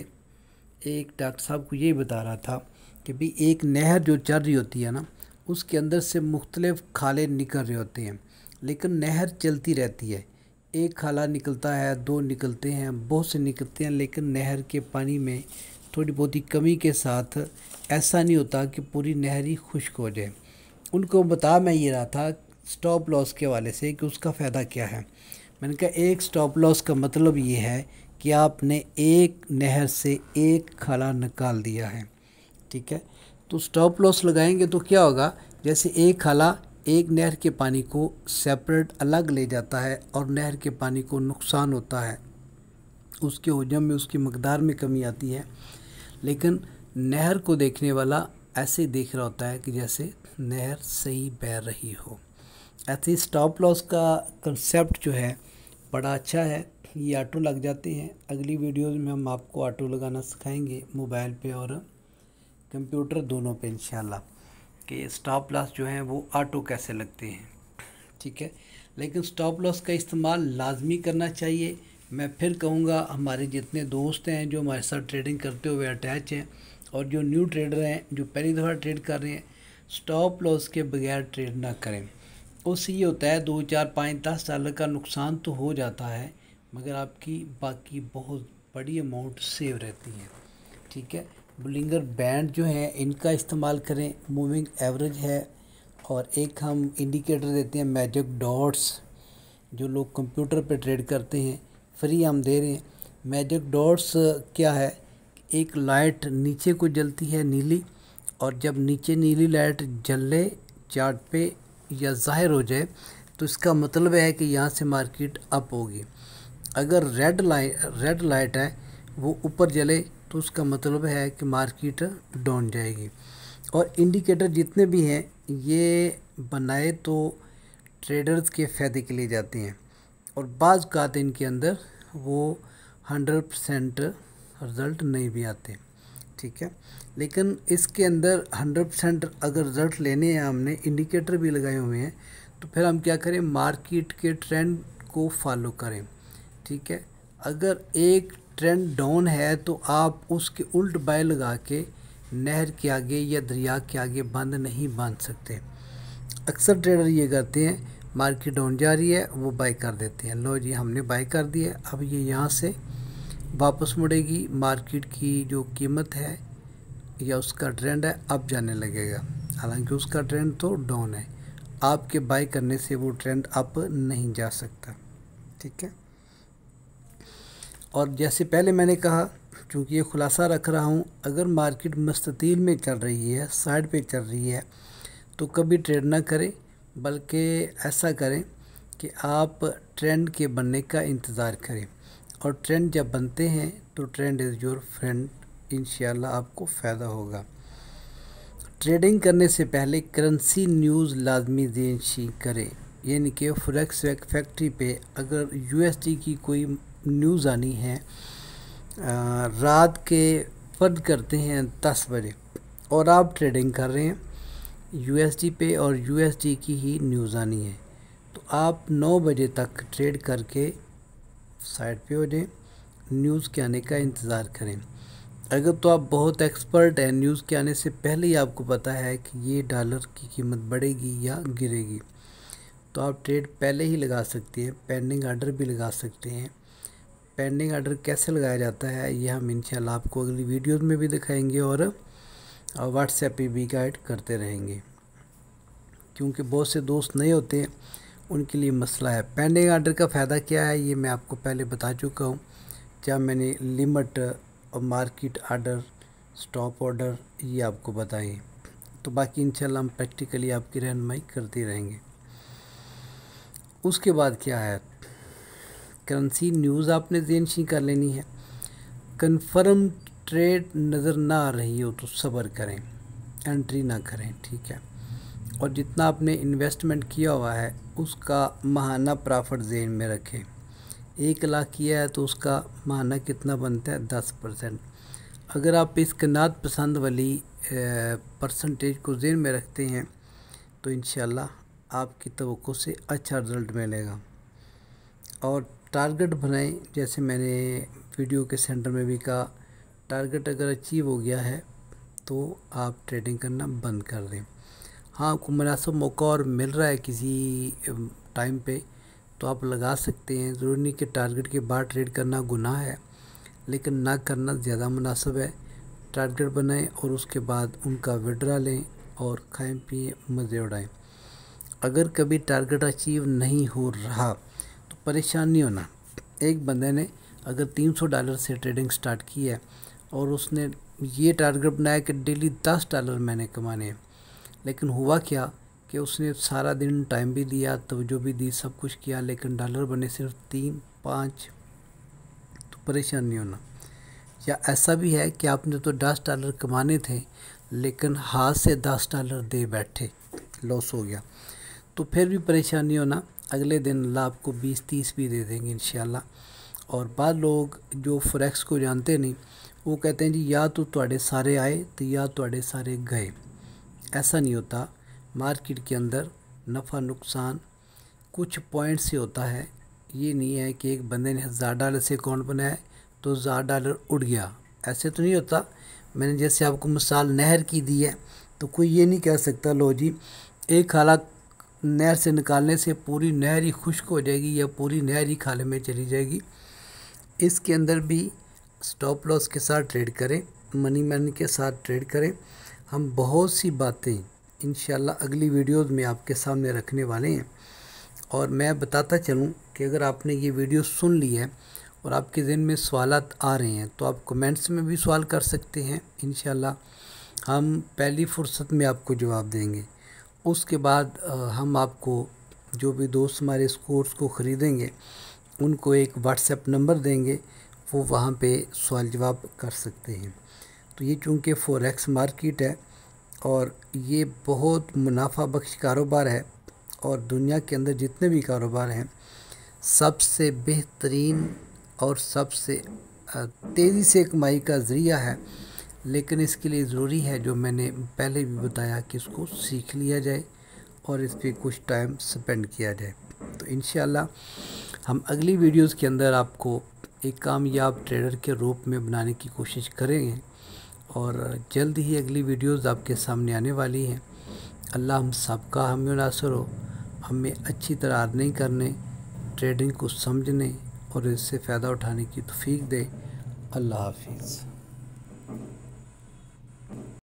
[SPEAKER 1] एक डॉक्टर साहब को ये बता रहा था कि भाई एक नहर जो चल रही होती है ना, उसके अंदर से मुख्तलिफ़ खाले निकल रहे होते हैं, लेकिन नहर चलती रहती है। एक खाला निकलता है, दो निकलते हैं, बहुत से निकलते हैं, लेकिन नहर के पानी में थोड़ी बहुत ही कमी के साथ ऐसा नहीं होता कि पूरी नहर ही खुश्क हो जाए। उनको बता मैं ये रहा था स्टॉप लॉस के हवाले से कि उसका फ़ायदा क्या है। मैंने कहा एक स्टॉप लॉस का मतलब ये है कि आपने एक नहर से एक खाला निकाल दिया है, ठीक है। तो स्टॉप लॉस लगाएंगे तो क्या होगा, जैसे एक खाला एक नहर के पानी को सेपरेट अलग ले जाता है और नहर के पानी को नुकसान होता है, उसके हजम में उसकी मकदार में कमी आती है, लेकिन नहर को देखने वाला ऐसे देख रहा होता है कि जैसे नहर सही बह रही हो। ऐसे स्टॉप लॉस का कंसेप्ट जो है बड़ा अच्छा है। ये ऑटो लग जाते हैं। अगली वीडियोज़ में हम आपको ऑटो लगाना सिखाएंगे मोबाइल पे और कंप्यूटर दोनों पे इंशाल्लाह, कि स्टॉप लॉस जो है वो ऑटो कैसे लगते हैं, ठीक है। लेकिन स्टॉप लॉस का इस्तेमाल लाजमी करना चाहिए। मैं फिर कहूँगा हमारे जितने दोस्त हैं जो हमारे साथ ट्रेडिंग करते हुए अटैच हैं और जो न्यू ट्रेडर हैं जो पहली दफ़ा ट्रेड कर रहे हैं, स्टॉप लॉस के बगैर ट्रेड ना करें। उससे ये होता है 2, 4, 5, 10 डॉलर का नुकसान तो हो जाता है, मगर आपकी बाकी बहुत बड़ी अमाउंट सेव रहती है, ठीक है। बुलिंगर बैंड जो है इनका इस्तेमाल करें, मूविंग एवरेज है, और एक हम इंडिकेटर देते हैं मैजिक डॉट्स, जो लोग कंप्यूटर पे ट्रेड करते हैं फ्री हम दे रहे हैं। मैजिक डॉट्स क्या है, एक लाइट नीचे को जलती है नीली, और जब नीचे नीली लाइट जले चार्ट पे या ज़ाहिर हो जाए तो इसका मतलब है कि यहाँ से मार्केट अप होगी। अगर रेड लाइट है वो ऊपर जले तो उसका मतलब है कि मार्केट डाउन जाएगी। और इंडिकेटर जितने भी हैं ये बनाए तो ट्रेडर्स के फ़ायदे के लिए जाते हैं, और बाज़ औक़ात इनके अंदर वो 100% रिज़ल्ट नहीं भी आते, ठीक है। लेकिन इसके अंदर 100% अगर रिज़ल्ट लेने हैं, हमने इंडिकेटर भी लगाए हुए हैं, तो फिर हम क्या करें, मार्केट के ट्रेंड को फॉलो करें, ठीक है। अगर एक ट्रेंड डाउन है तो आप उसके उल्ट बाय लगा के नहर के आगे या दरिया के आगे बंद नहीं बांध सकते। अक्सर ट्रेडर ये करते हैं, मार्केट डाउन जा रही है वो बाय कर देते हैं, लो जी हमने बाय कर दिया, अब ये यहाँ से वापस मुड़ेगी, मार्केट की जो कीमत है या उसका ट्रेंड है अब जाने लगेगा, हालांकि उसका ट्रेंड तो डाउन है। आपके बाय करने से वो ट्रेंड अप नहीं जा सकता, ठीक है। और जैसे पहले मैंने कहा, क्योंकि ये खुलासा रख रहा हूँ, अगर मार्केट मुस्ततील में चल रही है, साइड पे चल रही है, तो कभी ट्रेड ना करें, बल्कि ऐसा करें कि आप ट्रेंड के बनने का इंतज़ार करें, और ट्रेंड जब बनते हैं तो ट्रेंड इज़ योर फ्रेंड, इंशाल्लाह आपको फ़ायदा होगा। ट्रेडिंग करने से पहले करेंसी न्यूज़ लाजमी देनशी करें, यानी कि फॉरेक्स फैक्ट्री पे अगर यूएसडी की कोई न्यूज़ आनी है, रात के फर्द करते हैं 10 बजे और आप ट्रेडिंग कर रहे हैं यूएसडी पे और यूएसडी की ही न्यूज़ आनी है, तो आप 9 बजे तक ट्रेड करके साइड पे हो जाएं, न्यूज़ के आने का इंतज़ार करें। अगर तो आप बहुत एक्सपर्ट हैं, न्यूज़ के आने से पहले ही आपको पता है कि ये डॉलर की कीमत बढ़ेगी या गिरेगी, तो आप ट्रेड पहले ही लगा सकते हैं, पेंडिंग आर्डर भी लगा सकते हैं। पेंडिंग आर्डर कैसे लगाया जाता है ये हम इंशाल्लाह आपको अगली वीडियोस में भी दिखाएंगे और व्हाट्सएप पे भी गाइड करते रहेंगे, क्योंकि बहुत से दोस्त नहीं होते हैं, उनके लिए मसला है। पेंडिंग आर्डर का फ़ायदा क्या है ये मैं आपको पहले बता चुका हूँ, जब मैंने लिमिट और मार्केट आर्डर, स्टॉप ऑर्डर ये आपको बताएं, तो बाकी इंशाल्लाह हम प्रैक्टिकली आपकी रहनुमाई करते रहेंगे। उसके बाद क्या है, करेंसी न्यूज़ आपने ज़हनशी कर लेनी है। कन्फर्म ट्रेड नज़र ना आ रही हो तो सब्र करें, एंट्री ना करें, ठीक है। और जितना आपने इन्वेस्टमेंट किया हुआ है उसका माहाना प्रॉफिट ज़हन में रखें। 1 लाख किया है तो उसका माहाना कितना बनता है, 10%। अगर आप इस कनात पसंद वाली परसेंटेज को ज़हन में रखते हैं तो इंशाल्लाह आपकी तवक्को से अच्छा रिज़ल्ट मिलेगा। और टारगेट बनाएं, जैसे मैंने वीडियो के सेंटर में भी कहा, टारगेट अगर अचीव हो गया है तो आप ट्रेडिंग करना बंद कर दें। हाँ, कोई मुनासिब मौका और मिल रहा है किसी टाइम पे तो आप लगा सकते हैं। ज़रूरी नहीं कि टारगेट के बाद ट्रेड करना गुनाह है, लेकिन ना करना ज़्यादा मुनासिब है। टारगेट बनाएं और उसके बाद उनका विड्रा लें और खाएं पिएं मज़े उड़ाएं। अगर कभी टारगेट अचीव नहीं हो रहा तो परेशान नहीं होना। एक बंदे ने अगर $300 से ट्रेडिंग स्टार्ट की है और उसने ये टारगेट बनाया कि डेली $10 मैंने कमाने हैं, लेकिन हुआ क्या कि उसने सारा दिन टाइम भी दिया, तवज्जो भी दी, सब कुछ किया, लेकिन डॉलर बने सिर्फ 3-5। तो परेशान नहीं होना। या ऐसा भी है कि आपने तो $10 कमाने थे, लेकिन हाथ से $10 दे बैठे, लॉस हो गया, तो फिर भी परेशान नहीं होना। अगले दिन अल्लाह आपको 20-30 भी दे देंगे इंशाल्लाह। और बाद लोग जो फॉरेक्स को जानते नहीं, वो कहते हैं जी या तो ਤੁਹਾਡੇ सारे आए तो या ਤੁਹਾਡੇ सारे गए। ऐसा नहीं होता। मार्केट के अंदर नफ़ा नुकसान कुछ पॉइंट से होता है। ये नहीं है कि एक बंदे ने $1000 से अकाउंट बनाया तो $1000 उड़ गया, ऐसे तो नहीं होता। मैंने जैसे आपको मिसाल नहर की दी है, तो कोई ये नहीं कह सकता लो जी एक खाला नहर से निकालने से पूरी नहर ही खुश्क हो जाएगी या पूरी नहर ही खाले में चली जाएगी। इसके अंदर भी स्टॉप लॉस के साथ ट्रेड करें, मनी मैन के साथ ट्रेड करें। हम बहुत सी बातें इंशाल्लाह अगली वीडियोज़ में आपके सामने रखने वाले हैं। और मैं बताता चलूँ कि अगर आपने ये वीडियो सुन ली है और आपके ज़हन में सवालात आ रहे हैं तो आप कमेंट्स में भी सवाल कर सकते हैं। इंशाल्लाह हम पहली फुर्सत में आपको जवाब देंगे। उसके बाद हम आपको जो भी दोस्त हमारे इस कोर्स को ख़रीदेंगे उनको एक व्हाट्सएप नंबर देंगे, वो वहाँ पे सवाल जवाब कर सकते हैं। तो ये चूँकि फॉरेक्स मार्केट है और ये बहुत मुनाफा बख्श कारोबार है, और दुनिया के अंदर जितने भी कारोबार हैं सबसे बेहतरीन और सबसे तेज़ी से कमाई का ज़रिया है। लेकिन इसके लिए ज़रूरी है, जो मैंने पहले भी बताया, कि इसको सीख लिया जाए और इस पर कुछ टाइम स्पेंड किया जाए। तो इंशाल्लाह हम अगली वीडियोज़ के अंदर आपको एक कामयाब ट्रेडर के रूप में बनाने की कोशिश करेंगे, और जल्द ही अगली वीडियोज़ आपके सामने आने वाली हैं। अल्लाह हम सबका हामी नासर हो, हमें अच्छी तरह अर्निंग करने, ट्रेडिंग को समझने और इससे फ़ायदा उठाने की तौफीक दे। अल्लाह हाफिज़।